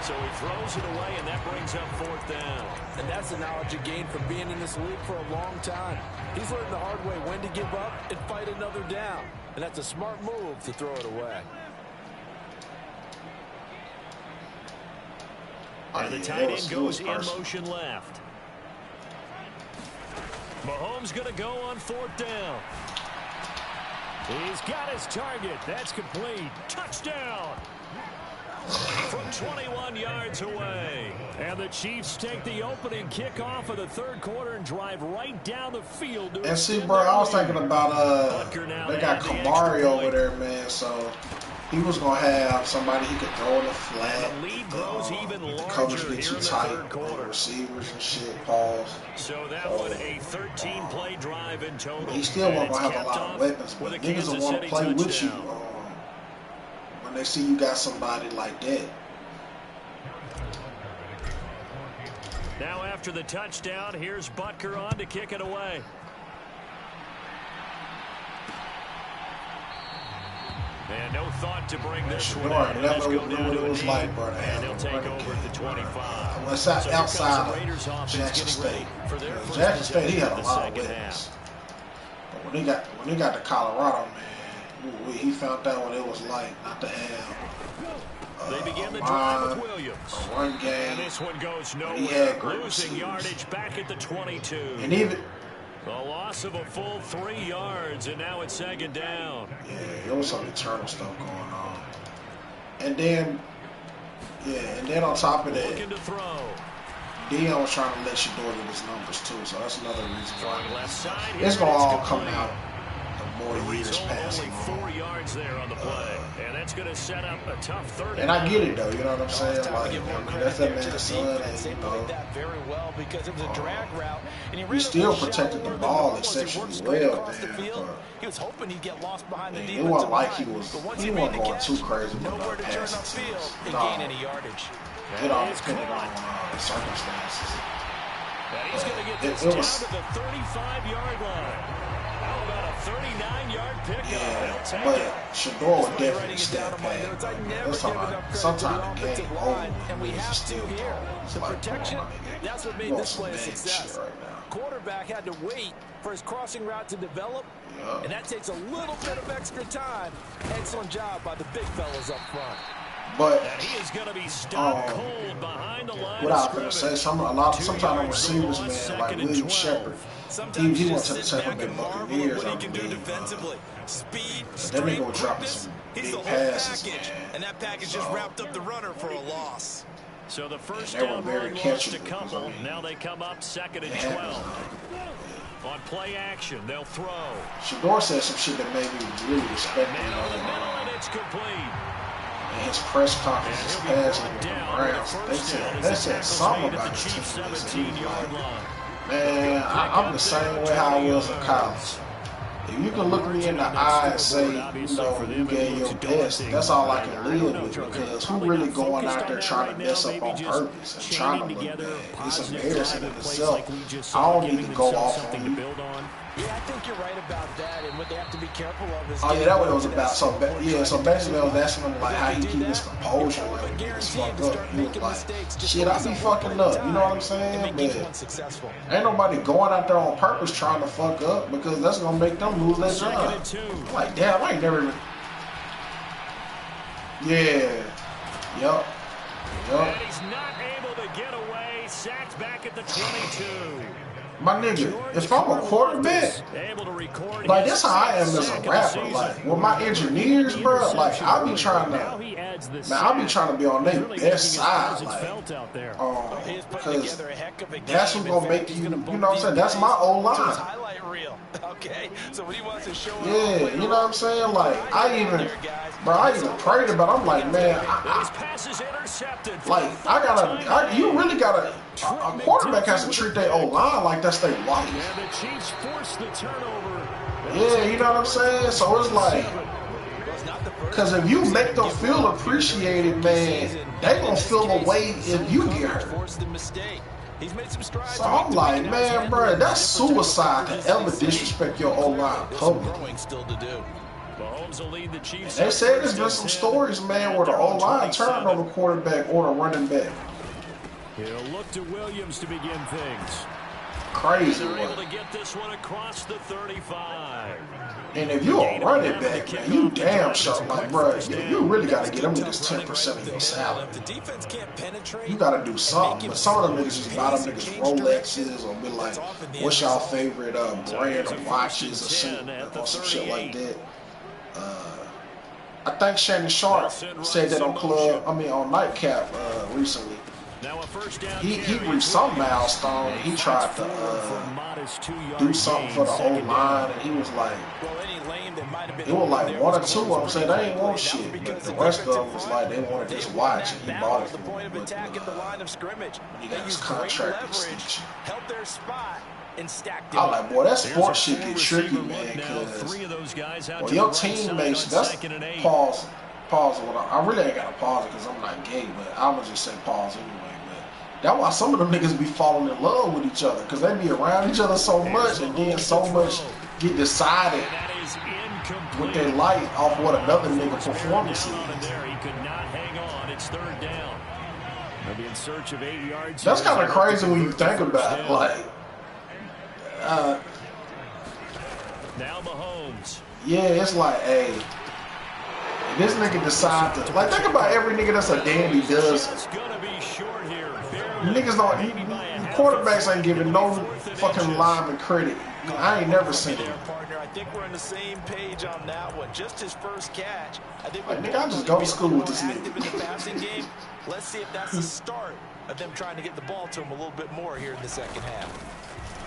So he throws it away, and that brings up 4th down. And that's the knowledge he gained from being in this league for a long time. He's learned the hard way when to give up and fight another down. And that's a smart move to throw it away. And the tight end goes in motion left. Mahomes going to go on 4th down. He's got his target. That's complete. Touchdown. From 21 yards away. And the Chiefs take the opening kickoff of the 3rd quarter and drive right down the field. And see, bro, I was thinking about, they got Kamari over there, man, so he was going to have somebody he could throw in the flat. The lead grows even the coverage larger get here too in the tight 3rd quarter. Receivers and shit, pause. So that one a 13-play drive in total. He still won't have a lot of weapons, but niggas will want to play with you when they see you got somebody like that. Now after the touchdown, here's Butker on to kick it away. And no thought to bring this one in. Never knew what it was like, bro. And they'll take over at the 25. Well, it's outside of Jackson State. Jackson State, he had a lot of weapons. But when he got to Colorado, man, he found out what it was like not to have. They begin the drive with Williams. A run game. And this one goes nowhere. Losing yardage back at the 22. And even the loss of a full 3 yards, and now it's 2nd down. Yeah, there was some internal stuff going on. And then, on top of that, looking to throw. Dion was trying to let Shador get his numbers too, so that's another reason why. Left side, it's going to all come out the more years passing. Only 4 yards there on the play, and that's going to set up a tough 3rd. And I get it though, you know what I'm saying? Like, that's that man's son, and you know, very well because it was a drag route, and he still protected the ball exceptionally well, man. He was hoping he'd get lost behind the defense. It wasn't like he wasn't going too crazy with nowhere to turn upfield and gain any yardage. It all depended on circumstances. And he's going to get this down to the 35-yard line. How about a 39-yard pickup? Yeah, but Shador would definitely step back. That's sometimes the game over and we have still here. The protection, that's what made this play a success. Quarterback had to wait for his crossing route to develop, and that takes a little bit of extra time. Excellent job by the big fellas up front. But he is going to be stuck cold behind the line. What I was going to say, sometimes the receivers, man, like William Shepard, he went to the Tampa Bay Buccaneers. What he can do defensively, speed, then they go dropping some big passes, man. And that package just wrapped up the runner for a loss. So the first down run lost a couple. Now they come up 2nd and 12. On play action, they'll throw. Shador said some shit that made me really respect him. And it's complete. And his press conference, his passing with the Browns, they said something about the Chiefs 17-yard line. Man, I'm the same way how I was in college. If you can look me in the eye and say, you know, you gave your best, that's all I can live with, because who really going out there trying to mess up on purpose and trying to look bad? It's embarrassing in itself. I don't need to go off on you. Yeah, I think you're right about that, and what they have to be careful of is... Oh, yeah, that's what it was about. So basically I was asking him, like, how he keep his composure, like, when he gets fucked up. He was like, shit, I be fucking up, you know what I'm saying? But ain't nobody going out there on purpose trying to fuck up, because that's going to make them lose their job. I'm like, damn, I ain't never even... Yeah. Yup. And he's not able to get away. Sacked back at the 22. My nigga, if I'm a quarterback, like, that's how I am as a rapper. Like, with my engineers, bro, like, I be trying to be on their best side, like, because that's what's gonna make you, you know what I'm saying? That's my O-line. Yeah, you know what I'm saying? Like, I even prayed about it. I'm like, man, you really gotta, a quarterback has to treat their O-line like that's their life. Yeah, you know what I'm saying? So it's like, because if you make them feel appreciated, man, they gonna feel a way if you get hurt. So I'm like, man, bro, that's suicide to ever disrespect your O-line publicly. And they said there's been some stories, man, where the O-line turned on the quarterback or the running back. He'll look to Williams to begin things. Crazy. They're able to get this one across the 35. And if you a running back, man, you damn sure, like, bro, you really got to get them niggas 10% of your salary. You got to do something. But some of them niggas just buy them niggas Rolexes or be like, what's y'all favorite brand of watches or some shit like that. I think Shannon Sharp said that on Nightcap recently. He reached some milestone. He tried to do something for the whole line, and he was like, it was like one or two of them said they ain't want shit, but the rest of them was like they wanted this watch, and he bought it for them. But he got his contract extension. I like, boy, that sports shit get tricky, man, because your teammates, that's pause. I really ain't got to pause it because I'm not gay, but I'm going to just say pause anyway. But that's why some of them niggas be falling in love with each other, because they be around each other so much, and then so much get decided with their life off what another nigga performance is. He could not hang on. It's third down. They'll be in search of 8 yards. That's kind of crazy when you think about it. Like, now Mahomes. Yeah, it's like, hey, this nigga decide to, like, think about every nigga that's a dandy does. Niggas don't, quarterbacks ain't giving no fucking lineman credit. I ain't never seen it. I think we're on the same page on that one. Just his first catch. I think like, nigga, I just go to school with this nigga. Let's see if that's the start of them trying to get the ball to him a little bit more here in the second half.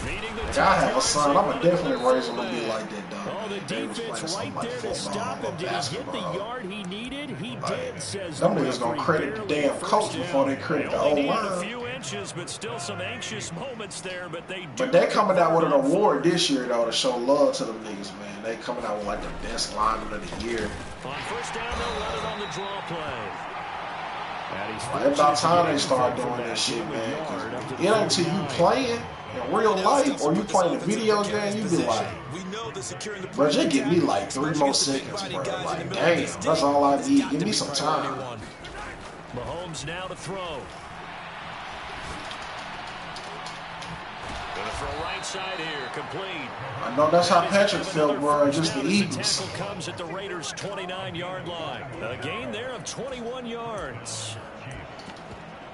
Like, I have a son, I'm gonna definitely raise him to be like that, dog. Oh, the defense right there to stop him. Did he get the yard he needed? He did, says them niggas gonna credit the damn coach before they credit the whole line. A few inches, but still some anxious moments there, but they coming out with an award this year, though, to show love to them niggas, man. They coming out with, like, the best lineman of the year. On first down, they'll run it on the draw play. It's about time they start doing that shit, man. It ain't until you playing in real life or you playing a video game, you be like, bro, just give me like 3 more seconds, bro. Like, damn, that's all I need. Give me some time. Mahomes now to throw. Gonna throw right side here, complete. I know that's how Patrick felt, bro. Just the Eagles. The tackle comes at the Raiders' 29-yard line. A gain there of 21 yards.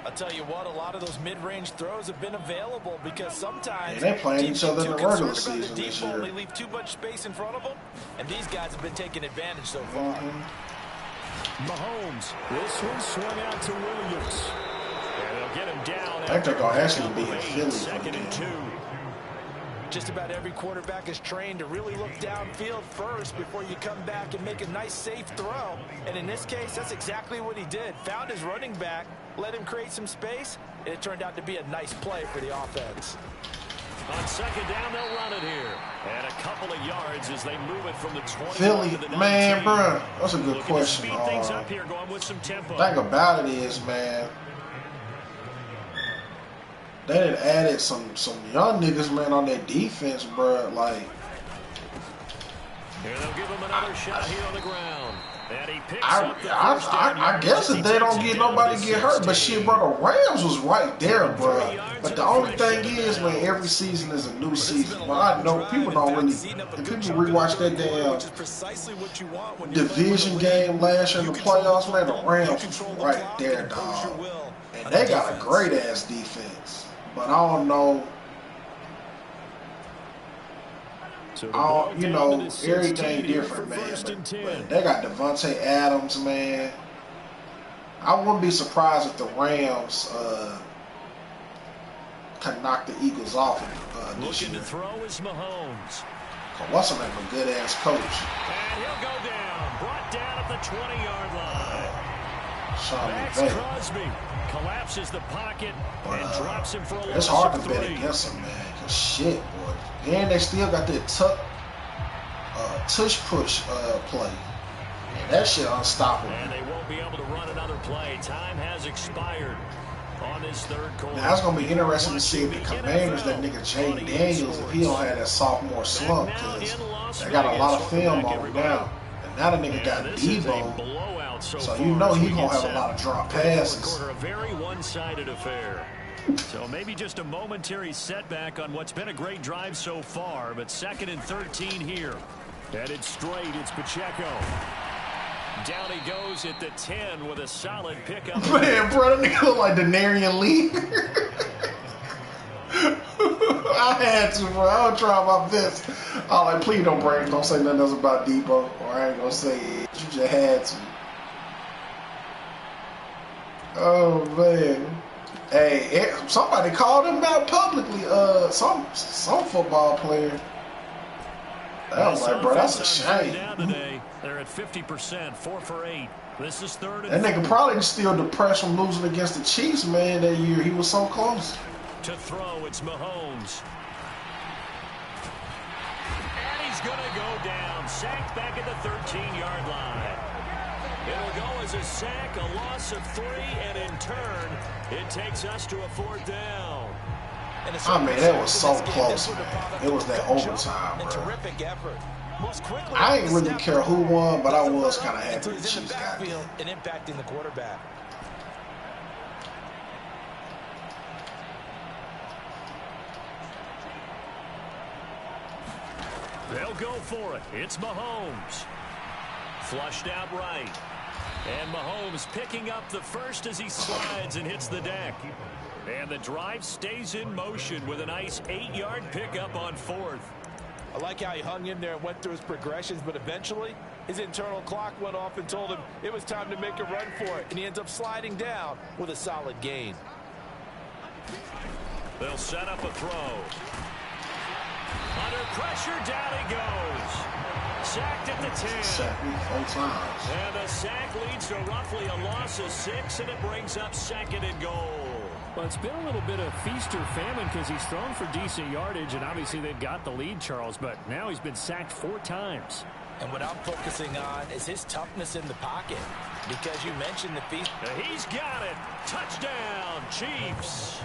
I'll tell you what, a lot of those mid-range throws have been available because sometimes they playing each other in the regular season this year. They leave too much space in front of them, and these guys have been taking advantage so far. Mahomes, this one swung out to Williams. And they'll get him down. I think they're going to actually be in Philly. Second and 2. Just about every quarterback is trained to really look downfield first before you come back and make a nice, safe throw. And in this case, that's exactly what he did. Found his running back, let him create some space, and it turned out to be a nice play for the offense. On second down, they'll run it here. And a couple of yards as they move it from the 20 Philly, to the 19. man, bro, that's a good Looking question. to speed things up here, going with some tempo. Thing about it is, man, they done added some young niggas, man, on their defense, bro. Like, here they'll give him another shot here on the ground. And he picks up the I guess if they don't get nobody get hurt, but shit, bro, the Rams was right there, bro. But the only thing is, man, every season is a new season. But I know people don't really. If people rewatch that damn division game last year in the playoffs, man, the Rams was right there, dog. And they got a great ass defense. But I don't know. You know, everything different, man. But they got Devontae Adams, man. I wouldn't be surprised if the Rams can knock the Eagles off this year. Looking to throw is Mahomes. What's a good ass coach? And he'll go down. Brought down at the 20-yard line. Max Crosby collapses the pocket and drops him for a loss. It's hard to bet against him, man. Cause shit, boy. And they still got that tush push play. And that shit unstoppable. And they won't be able to run another play. Time has expired on this third quarter. Now, it's going to be interesting to see if the Commanders, that nigga Jay Daniels, if he don't have that sophomore slump, because they got a lot of film on him now. And now the nigga got Debo, so you know he going to have a lot of drop passes. A very one-sided affair. So maybe just a momentary setback on what's been a great drive so far, but 2nd and 13 here. Headed straight, it's Pacheco. Down he goes at the 10 with a solid pickup. Man, bro, that nigga look like Denarian Lee. I had to, bro. I was trying my best. I was like, please don't say nothing else about Debo, or I ain't gonna say it. You just had to. Oh, man. Hey, somebody called him out publicly. Some football player. I was like, bro, that's a shame. They're at 50%, 4 for 8. This is 3rd and that nigga probably still depressed from losing against the Chiefs, man, that year. He was so close. To throw, it's Mahomes. And he's going to go down. Sacked back at the 13-yard line. It'll go as a sack, a loss of 3, and in turn, it takes us to a 4th down. I mean, that was so close, man. It was that overtime, bro. I ain't really care who won, but I was kind of happy the Chiefs got it. And impacting the quarterback. They'll go for it. It's Mahomes. Flushed out right. And Mahomes picking up the first as he slides and hits the deck. And the drive stays in motion with a nice 8-yard pickup on 4th. I like how he hung in there and went through his progressions, but eventually his internal clock went off and told him it was time to make a run for it. And he ends up sliding down with a solid gain. They'll set up a throw. Under pressure, down he goes. Sacked at the 10. Sacked me 4 times. And the sack leads to roughly a loss of 6, and it brings up 2nd and goal. Well, it's been a little bit of feast or famine because he's thrown for decent yardage, and obviously they've got the lead, Charles, but now he's been sacked 4 times. And what I'm focusing on is his toughness in the pocket, because you mentioned the feast. He's got it. Touchdown, Chiefs.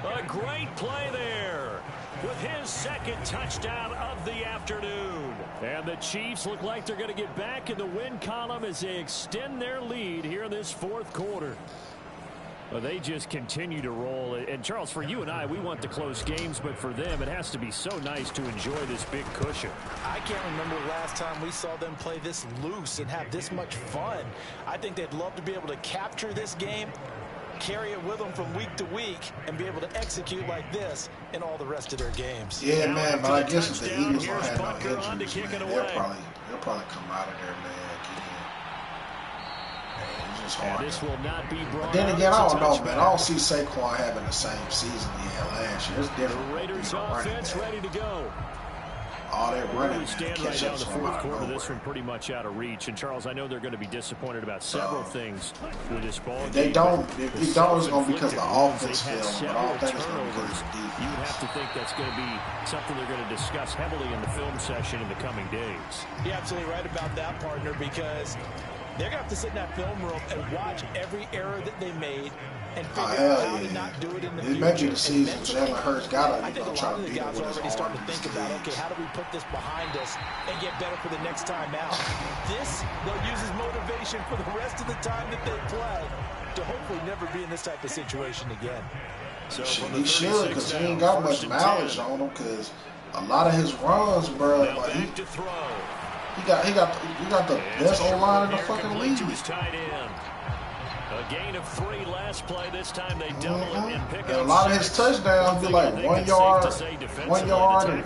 A great play there with his 2nd touchdown of the afternoon. And the Chiefs look like they're going to get back in the win column as they extend their lead here in this 4th quarter. Well, they just continue to roll. And, Charles, for you and I, we want the close games, but for them, it has to be so nice to enjoy this big cushion. I can't remember the last time we saw them play this loose and have this much fun. I think they'd love to be able to capture this game, carry it with them from week to week, and be able to execute like this in all the rest of their games. Yeah, man, but I guess if the Eagles don't have no injuries, man, they'll probably come out of there, man. This will not be brought. But then again, I don't know, man. I don't see Saquon having the same season he had last year. It's different. The Raiders offense ready to go. all that running. We stand right now in the fourth quarter. This one pretty much out of reach. And Charles, I know they're going to be disappointed about several things with this ball. If they don't, it's going to be because the offense failed. But I don't think it's going to be because of the defense. You have to think that's going to be something they're going to discuss heavily in the film session in the coming days. You're absolutely right about that, partner, because they're going to have to sit in that film room and watch every error that they made and figure out how to not do it in the future. It may be the season. Jalen Hurts got to try to beat it with his already starting to arm. think about, okay, how do we put this behind us and get better for the next time out? This, they'll use as motivation for the rest of the time that they play to hopefully never be in this type of situation again. So he should, because he ain't got much mileage on him, because a lot of his runs, bro, like he got the best O-line in the fucking league. A gain of 3 last play. This time they double it and pick up. And a lot of his touchdowns be like 1 yard and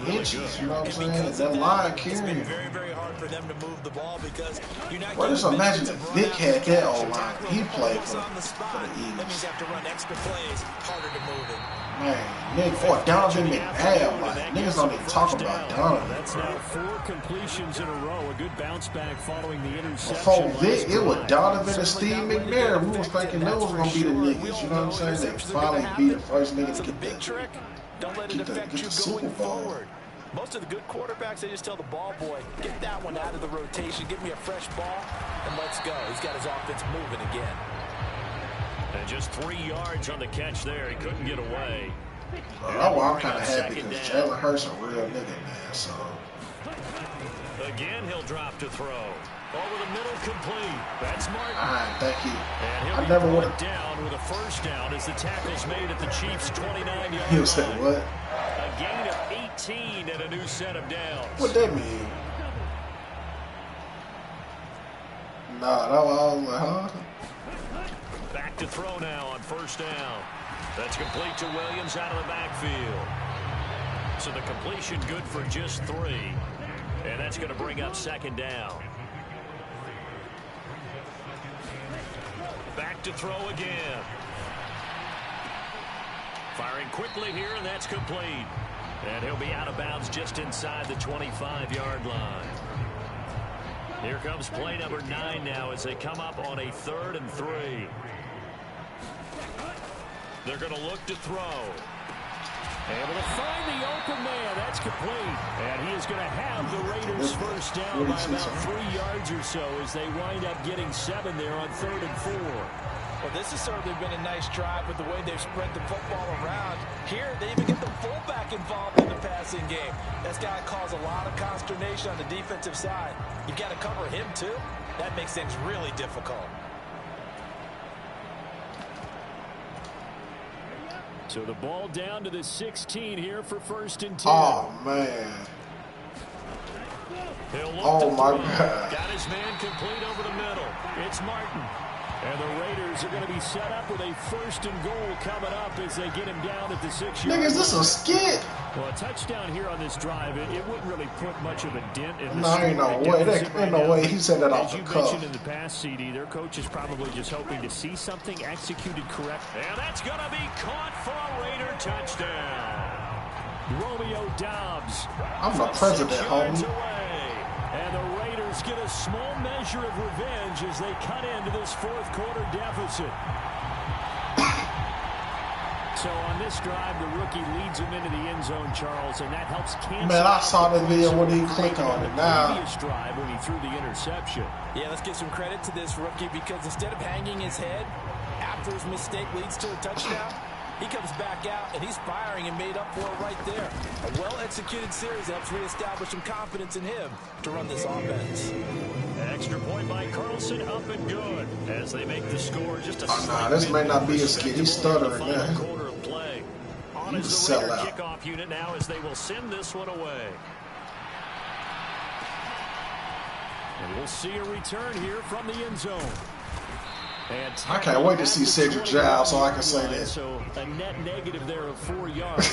inches. You know what I'm saying? That line carrying. It's been very, very hard for them to move the ball because you're not. Well, just imagine if Vic had that O-line. He played for the Eagles. That means you have to run extra plays, harder to move it. Man, nigga, Donovan McNabb, like, niggas don't even talk about Donovan. That's now 4 completions in a row. A good bounce back following the interception. Before Vic, it was Donovan and Steve McNair. We was thinking those was going to be the niggas. You know what I'm saying? They finally beat the first nigga to get big trick. Don't let it affect you going forward. Most of the good quarterbacks, they just tell the ball boy, get that one out of the rotation, give me a fresh ball, and let's go. He's got his offense moving again. And just 3 yards on the catch there. He couldn't get away. Well, I'm kind of happy because Jalen Hurts a real nigga, man. So again, he'll drop to throw. Over the middle, complete. That's Martin. All right, thank you. And he'll I never would have down with a first down as the tackle's made at the Chiefs' 29-yard line. He'll say what? A gain of 18 and a new set of downs. What that mean? Nah, that was like, huh? Back to throw now on first down. That's complete to Williams out of the backfield. So the completion good for just 3. And that's going to bring up second down. Back to throw again. Firing quickly here, and that's complete. And he'll be out of bounds just inside the 25-yard line. Here comes play number 9 now as they come up on a 3rd and 3. They're going to look to throw. Able to find the open man. That's complete. And he is going to have the Raiders first down by about 3 yards or so as they wind up getting 7 there on 3rd and 4. Well, this has certainly been a nice drive with the way they've spread the football around. Here, they even get the fullback involved in the passing game. That's got to cause a lot of consternation on the defensive side. You've got to cover him, too. That makes things really difficult. So the ball down to the 16 here for 1st and 10. Oh, man. Oh, my God. Got his man complete over the middle. It's Martin. And the Raiders are going to be set up with a 1st and goal coming up as they get him down at the 6-yard line. Nigga, is this a skit? Well, a touchdown here on this drive, it wouldn't really put much of a dent in the No, ain't no way. Ain't no way. He said that off the cuff. As you mentioned in the past, CD, their coach is probably just hoping to see something executed correctly. And that's going to be caught for a Raider touchdown. Romeo Doubs. I'm the president, homie. And the Raiders get a small measure of revenge as they cut into this 4th quarter deficit. So on this drive, the rookie leads him into the end zone, Charles, and that helps cancel. Man, I saw the video when he clicked on it. Now, previous drive when he threw the interception. Yeah, let's give some credit to this rookie because instead of hanging his head after his mistake leads to a touchdown, he comes back out and he's firing and made up for it right there. A well-executed series helps reestablish some confidence in him to run this offense. An extra point by Carlson, up and good as they make the score just a nah, this may not be a skit. He's stuttering now. Quarter of play. On He's is the Raider out. kickoff unit now as they will send this one away. And we'll see a return here from the end zone. I can't wait to see Cedric Giles so I can say that. So a net negative there of 4 yards.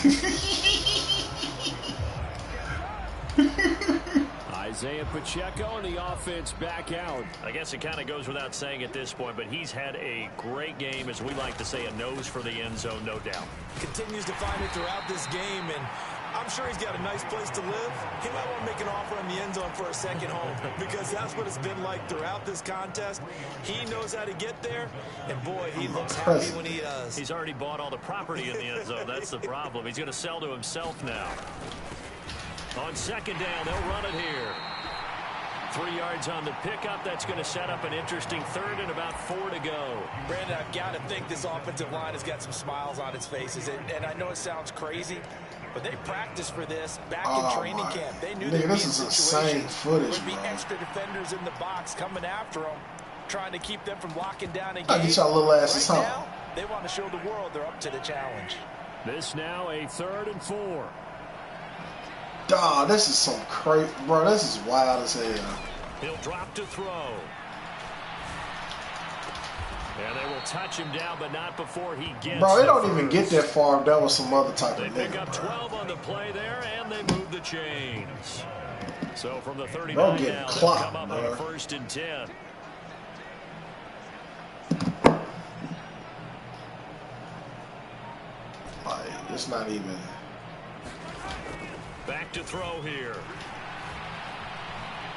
Isaiah Pacheco and the offense back out. I guess it kind of goes without saying at this point, but he's had a great game, as we like to say, a nose for the end zone, no doubt. Continues to find it throughout this game, and I'm sure he's got a nice place to live. He might want to make an offer in the end zone for a second home because that's what it's been like throughout this contest. He knows how to get there, and boy, he looks happy when he does. He's already bought all the property in the end zone. That's the problem. He's going to sell to himself now. On second down, they'll run it here. 3 yards on the pickup. That's going to set up an interesting third and about 4 to go. Brandon, I've got to think this offensive line has got some smiles on its faces. And I know it sounds crazy, but they practiced for this back in training camp. They knew there would be situations where there'd be extra defenders in the box coming after them, trying to keep them from locking down a game. Get y'all little asses home. Now, they want to show the world they're up to the challenge. This now a 3rd and 4. Dawg, this is some crazy, bro. This is wild as hell. He'll drop to throw. And they will touch him down, but not before he gets. Bro, they don't even get that far if that was some other type of nigga. They pick up 12 on the play there, and they move the chains. So from the 39 now, they'll come up on a 1st and 10. Like, it's not even. Back to throw here.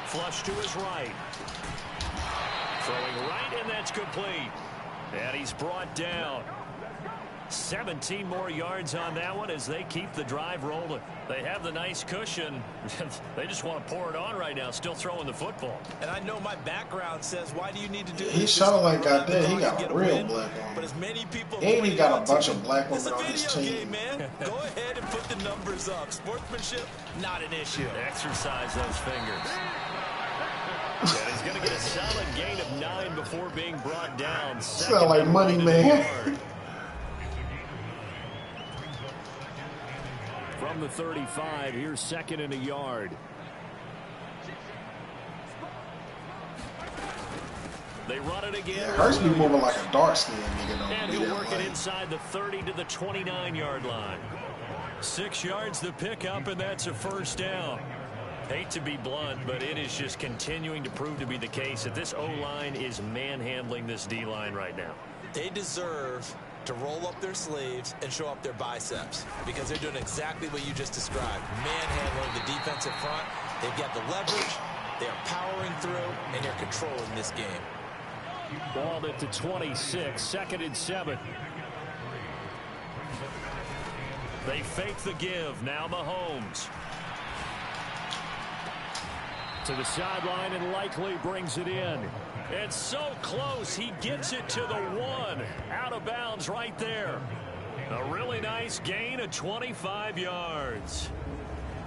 Flush to his right. Throwing right, and that's complete. And he's brought down. 17 more yards on that one as they keep the drive rolling. They have the nice cushion. They just want to pour it on right now, still throwing the football. And I know my background says, why do you need to do this? He sure like got that. He got a real black woman. But as many people and he got a bunch of black women on his team. Game, man. Go ahead and put the numbers up. Sportsmanship, not an issue. Exercise those fingers. And he's going to get a solid gain of 9 before being brought down. Sound like money, man. From the 35, here's 2nd and a yard. They run it again. Yeah, Hurts be moving like a dark-skinned nigga. And he'll work it inside the 30 to the 29-yard line. 6 yards the pickup, and that's a 1st down. Hate to be blunt, but it is just continuing to prove to be the case that this O-line is manhandling this D-line right now. They deserve to roll up their sleeves and show up their biceps because they're doing exactly what you just described. Manhandling the defensive front. They've got the leverage. They're powering through, and they're controlling this game. Balled at the 26, 2nd and 7. They fake the give. Now Mahomes. To the sideline and likely brings it in. It's so close. He gets it to the 1. Out of bounds right there. A really nice gain of 25 yards.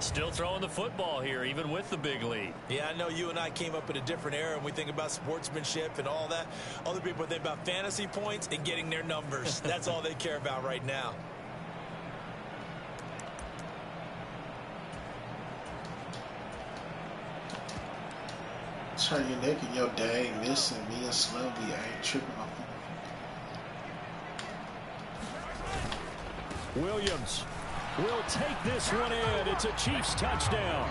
Still throwing the football here, even with the big lead. Yeah, I know you and I came up in a different era, and we think about sportsmanship and all that. Other people think about fantasy points and getting their numbers. That's all they care about right now. Turn your neck and your dang this and me and Slim be ain't tripping off. Williams will take this one in. It's a Chiefs touchdown.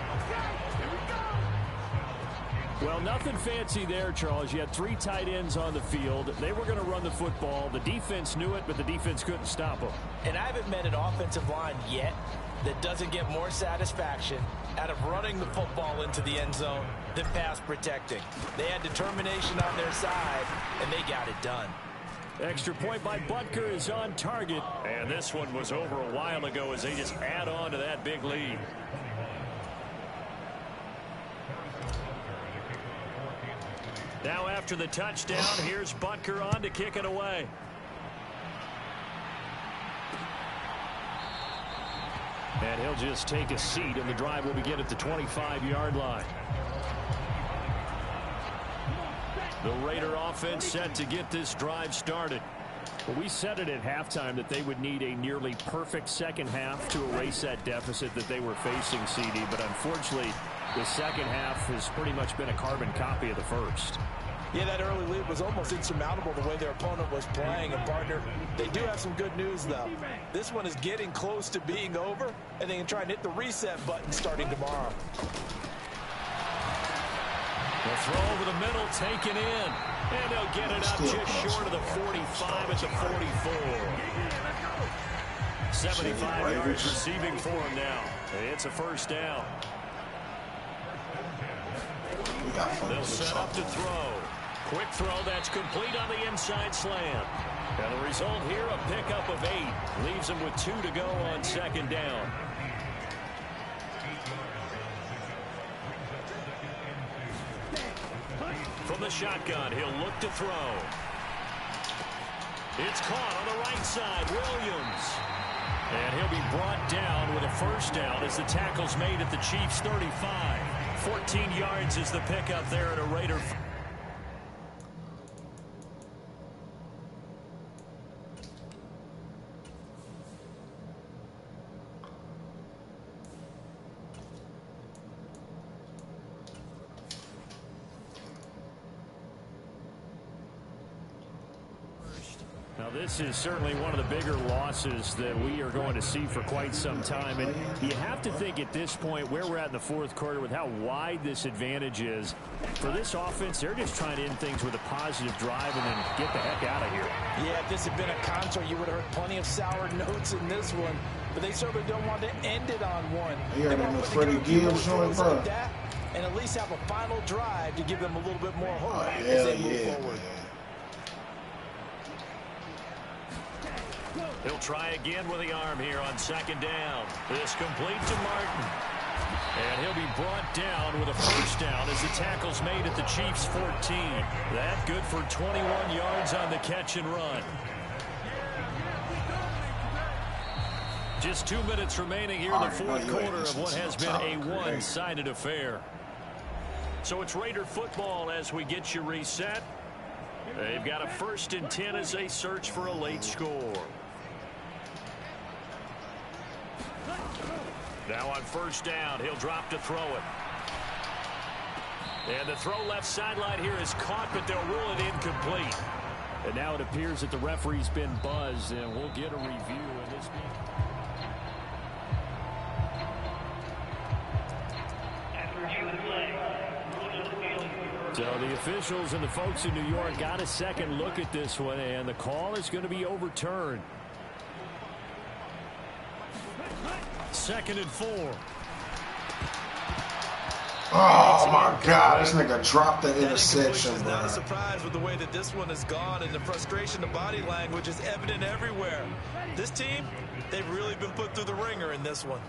Well, nothing fancy there, Charles. You had 3 tight ends on the field. They were going to run the football. The defense knew it, but the defense couldn't stop them. And I haven't met an offensive line yet that doesn't get more satisfaction out of running the football into the end zone than pass protecting. They had determination on their side, and they got it done. Extra point by Butker is on target. And this one was over a while ago as they just add on to that big lead. Now after the touchdown, here's Butker on to kick it away. And he'll just take a seat, and the drive will begin at the 25-yard line. The Raider offense set to get this drive started. Well, we said it at halftime that they would need a nearly perfect second half to erase that deficit that they were facing, CD. But unfortunately, the second half has pretty much been a carbon copy of the first. Yeah, that early lead was almost insurmountable the way their opponent was playing. And, partner, they do have some good news, though. This one is getting close to being over, and they can try and hit the reset button starting tomorrow. The throw over the middle, taken in. And they'll get it up just short of the 45 at the 44. 75 yards receiving for him now. It's a first down. They'll set up to throw. Quick throw that's complete on the inside slant. And the result here, a pickup of 8. Leaves him with 2 to go on second down. From the shotgun, he'll look to throw. It's caught on the right side, Williams. And he'll be brought down with a first down as the tackle's made at the Chiefs' 35. 14 yards is the pickup there at a Raider. Now, this is certainly one of the bigger losses that we are going to see for quite some time. And you have to think at this point where we're at in the fourth quarter with how wide this advantage is. For this offense, they're just trying to end things with a positive drive and then get the heck out of here. Yeah, if this had been a concert, you would have heard plenty of sour notes in this one. But they certainly don't want to end it on one. They want to put Freddie Gibbs on, bro. Like that, and at least have a final drive to give them a little bit more hope as they move forward. He'll try again with the arm here on second down. This complete to Martin. And he'll be brought down with a first down as the tackle's made at the Chiefs' 14. That good for 21 yards on the catch and run. Just 2 minutes remaining here in the fourth quarter of what has been a one-sided affair. So it's Raider football as we get you reset. They've got a 1st and 10 as they search for a late score. Now on first down, he'll drop to throw it. And the throw left sideline here is caught, but they'll rule it incomplete. And now it appears that the referee's been buzzed, and we'll get a review in this game. So the officials and the folks in New York got a second look at this one, and the call is going to be overturned. 2nd and 4. Oh my God, this nigga dropped the interception, bro. Not a surprise with the way that this one has gone, and the frustration of body language is evident everywhere. This team, they've really been put through the ringer in this one.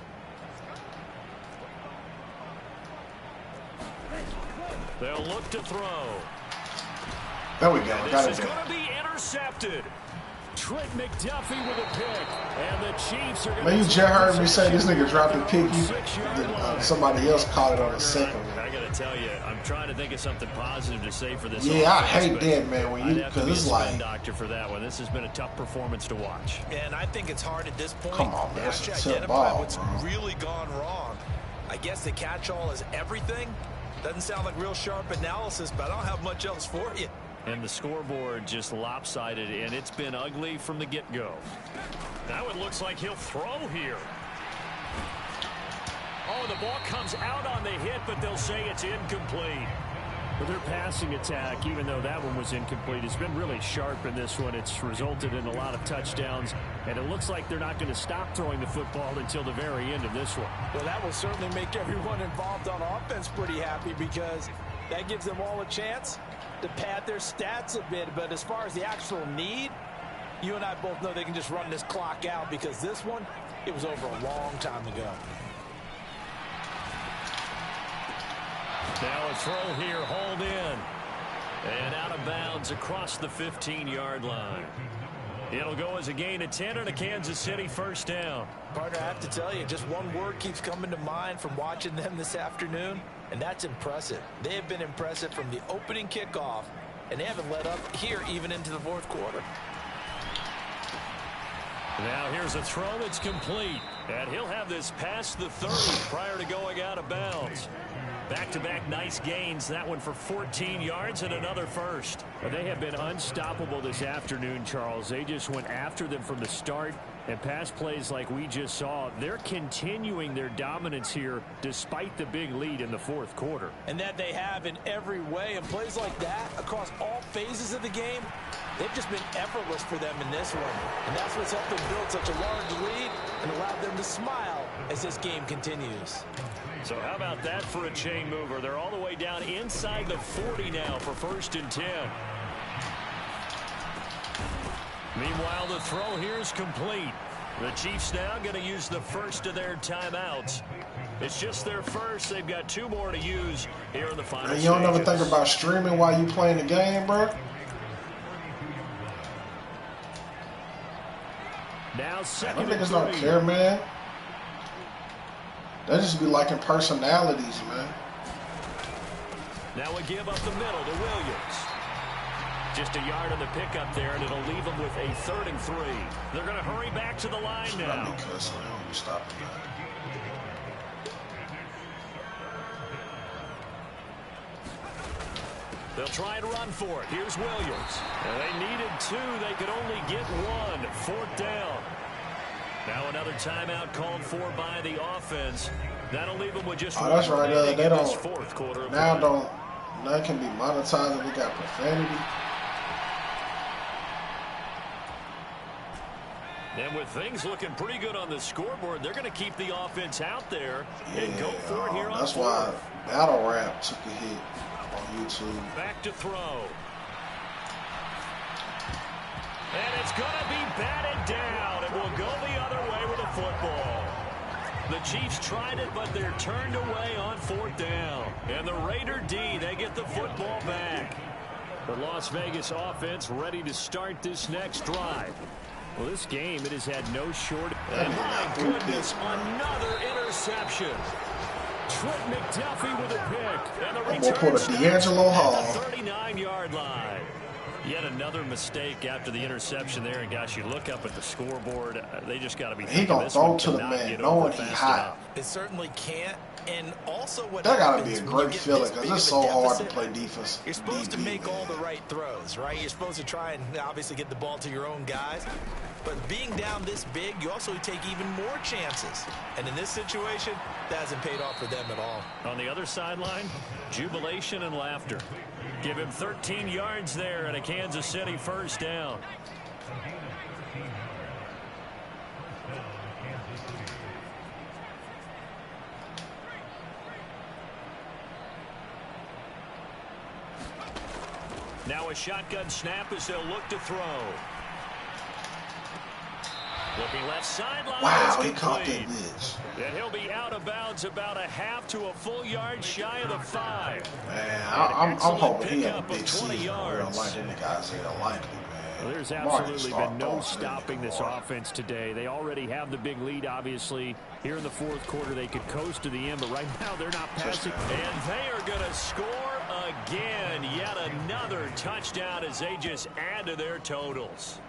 They'll look to throw. There we go. This is going to be intercepted. Trent McDuffie with a pick, and the Chiefs are going to. Man, you just heard me say this nigga dropped the pick. Somebody else caught it on the second one. I got to tell you, I'm trying to think of something positive to say for this. Yeah, I hate that, man. When you, because it's like doctor for that one. This has been a tough performance to watch. And I think it's hard at this point to actually identify what's really gone wrong. I guess the catch-all is everything. Doesn't sound like real sharp analysis, but I don't have much else for you. And the scoreboard just lopsided, and it's been ugly from the get-go. Now it looks like he'll throw here. Oh, the ball comes out on the hit, but they'll say it's incomplete. But their passing attack, even though that one was incomplete, has been really sharp in this one. It's resulted in a lot of touchdowns, and it looks like they're not going to stop throwing the football until the very end of this one. Well, that will certainly make everyone involved on offense pretty happy, because that gives them all a chance to pad their stats a bit. But as far as the actual need, you and I both know they can just run this clock out, because this one, it was over a long time ago. Now a throw here, hauled in. And out of bounds across the 15-yard line. It'll go as a gain of 10 and a Kansas City first down. Partner, I have to tell you, just one word keeps coming to mind from watching them this afternoon, and that's impressive. They have been impressive from the opening kickoff, and they haven't let up here even into the fourth quarter. Now here's a throw that's complete, and he'll have this past the 30 prior to going out of bounds. Back-to-back nice gains. That one for 14 yards and another first. They have been unstoppable this afternoon, Charles. They just went after them from the start. And pass plays like we just saw, they're continuing their dominance here despite the big lead in the fourth quarter. And that they have in every way. And plays like that across all phases of the game, they've just been effortless for them in this one. And that's what's helped them build such a large lead and allowed them to smile as this game continues. So how about that for a chain mover? They're all the way down inside the 40 now for 1st and 10. Meanwhile, the throw here is complete. The Chiefs now going to use the first of their timeouts. It's just their first. They've got 2 more to use here in the final stages. You don't ever think about streaming while you playing the game, bro? Now second and 3. Niggas don't care, man. They just be liking personalities, man. Now we give up the middle to Williams. Just a yard on the pickup there, and it'll leave them with a 3rd and 3. They're going to hurry back to the line now. They'll try to run for it. Here's Williams. And they needed 2. They could only get 1. 4th down. Now another timeout called for by the offense. That'll leave them with just one. That's right. They don't. Fourth quarter Now none can be monetized if we got profanity. And with things looking pretty good on the scoreboard, they're going to keep the offense out there and go for it here on that's why Battle Rap took a hit on YouTube. Back to throw. And it's going to be batted down. It will go the other way with a football. The Chiefs tried it, but they're turned away on 4th down. And the Raider D, they get the football back. The Las Vegas offense ready to start this next drive. Well, this game, it has had no short. And my goodness, another interception. Trent McDuffie with a pick. And the return D'Angelo Hall. At the 39-yard line. Yet another mistake after the interception there. And, gosh, you look up at the scoreboard. They just got to be thinking this one to the man, knowing he's hot. It certainly can't. And also what that got to be a great feeling because it's so hard to play defense. You're supposed to make all the right throws, right? You're supposed to try and obviously get the ball to your own guys. But being down this big, you also take even more chances. And in this situation, that hasn't paid off for them at all. On the other sideline, jubilation and laughter. Give him 13 yards there and a Kansas City 1st down. Now a shotgun snap as they'll look to throw. Looking left sideline. Wow, he caught that bitch. And he'll be out of bounds about a half to a full yard shy of the 5. Man, I'm hoping he had a big season. I don't like that nigga Isaiah Likely, man. Well, there's absolutely been no stopping this offense today. They already have the big lead, obviously. Here in the fourth quarter, they could coast to the end, but right now they're not passing. And they are going to score again. Yet another touchdown as they just add to their totals.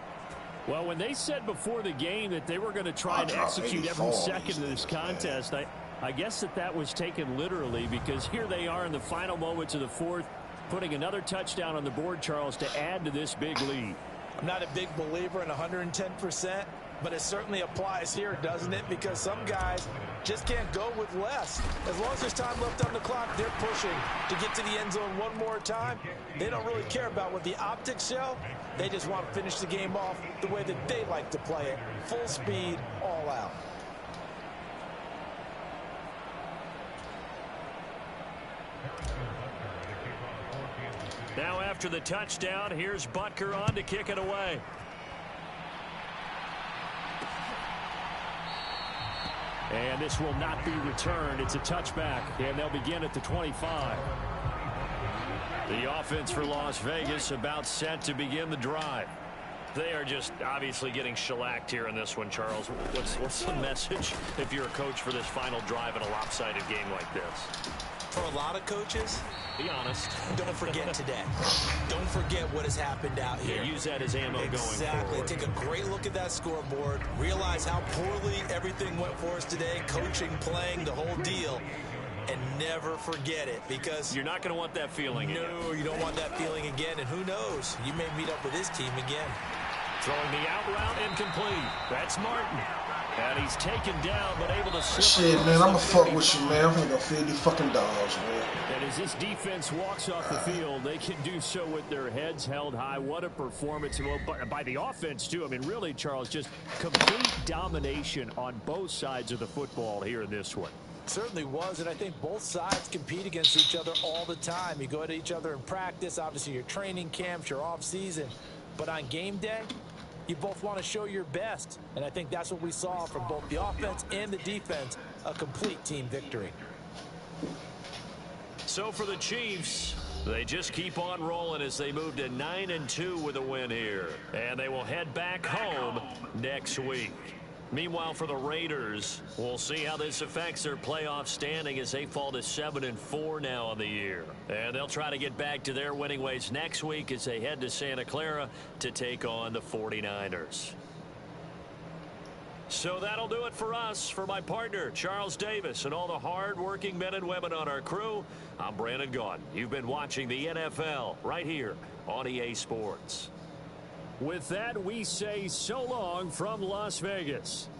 Well, when they said before the game that they were going to try and execute every second of this contest, I guess that was taken literally, because here they are in the final moments of the fourth, putting another touchdown on the board, Charles, to add to this big lead. I'm not a big believer in 110%, but it certainly applies here, doesn't it? Because some guys just can't go with less. As long as there's time left on the clock, they're pushing to get to the end zone one more time. They don't really care about what the optics show. They just want to finish the game off the way that they like to play it. Full speed, all out. Now after the touchdown, here's Butker on to kick it away. And this will not be returned. It's a touchback, and they'll begin at the 25. The offense for Las Vegas about set to begin the drive. They are just obviously getting shellacked here in this one, Charles. What's the message if you're a coach for this final drive in a lopsided game like this? For a lot of coaches, be honest, don't forget today. Don't forget what has happened out here. Yeah, use that as ammo going forward. Exactly. Take a great look at that scoreboard. Realize how poorly everything went for us today. Coaching, playing, the whole deal. and never forget it, because you're not going to want that feeling again. No, you don't want that feeling again, and who knows, you may meet up with this team again. Throwing the out route incomplete. That's Martin. And he's taken down, but able to slip. Shit, man, I'm gonna fuck with you, man. I'm gonna go feed these fucking dogs, man. And as this defense walks off the field, they can do so with their heads held high. What a performance by the offense, too. I mean, really, Charles, just complete domination on both sides of the football here in this one. Certainly was, and I think both sides compete against each other all the time. You go at each other in practice, obviously your training camps, your off season, but on game day, you both want to show your best, and I think that's what we saw from both the offense and the defense, a complete team victory. So for the Chiefs, they just keep on rolling as they move to 9-2 with a win here, and they will head back home next week. Meanwhile, for the Raiders, we'll see how this affects their playoff standing as they fall to 7-4 now on the year. And they'll try to get back to their winning ways next week as they head to Santa Clara to take on the 49ers. So that'll do it for us. For my partner, Charles Davis, and all the hard-working men and women on our crew, I'm Brandon Gaudin. You've been watching the NFL right here on EA Sports. With that, we say so long from Las Vegas.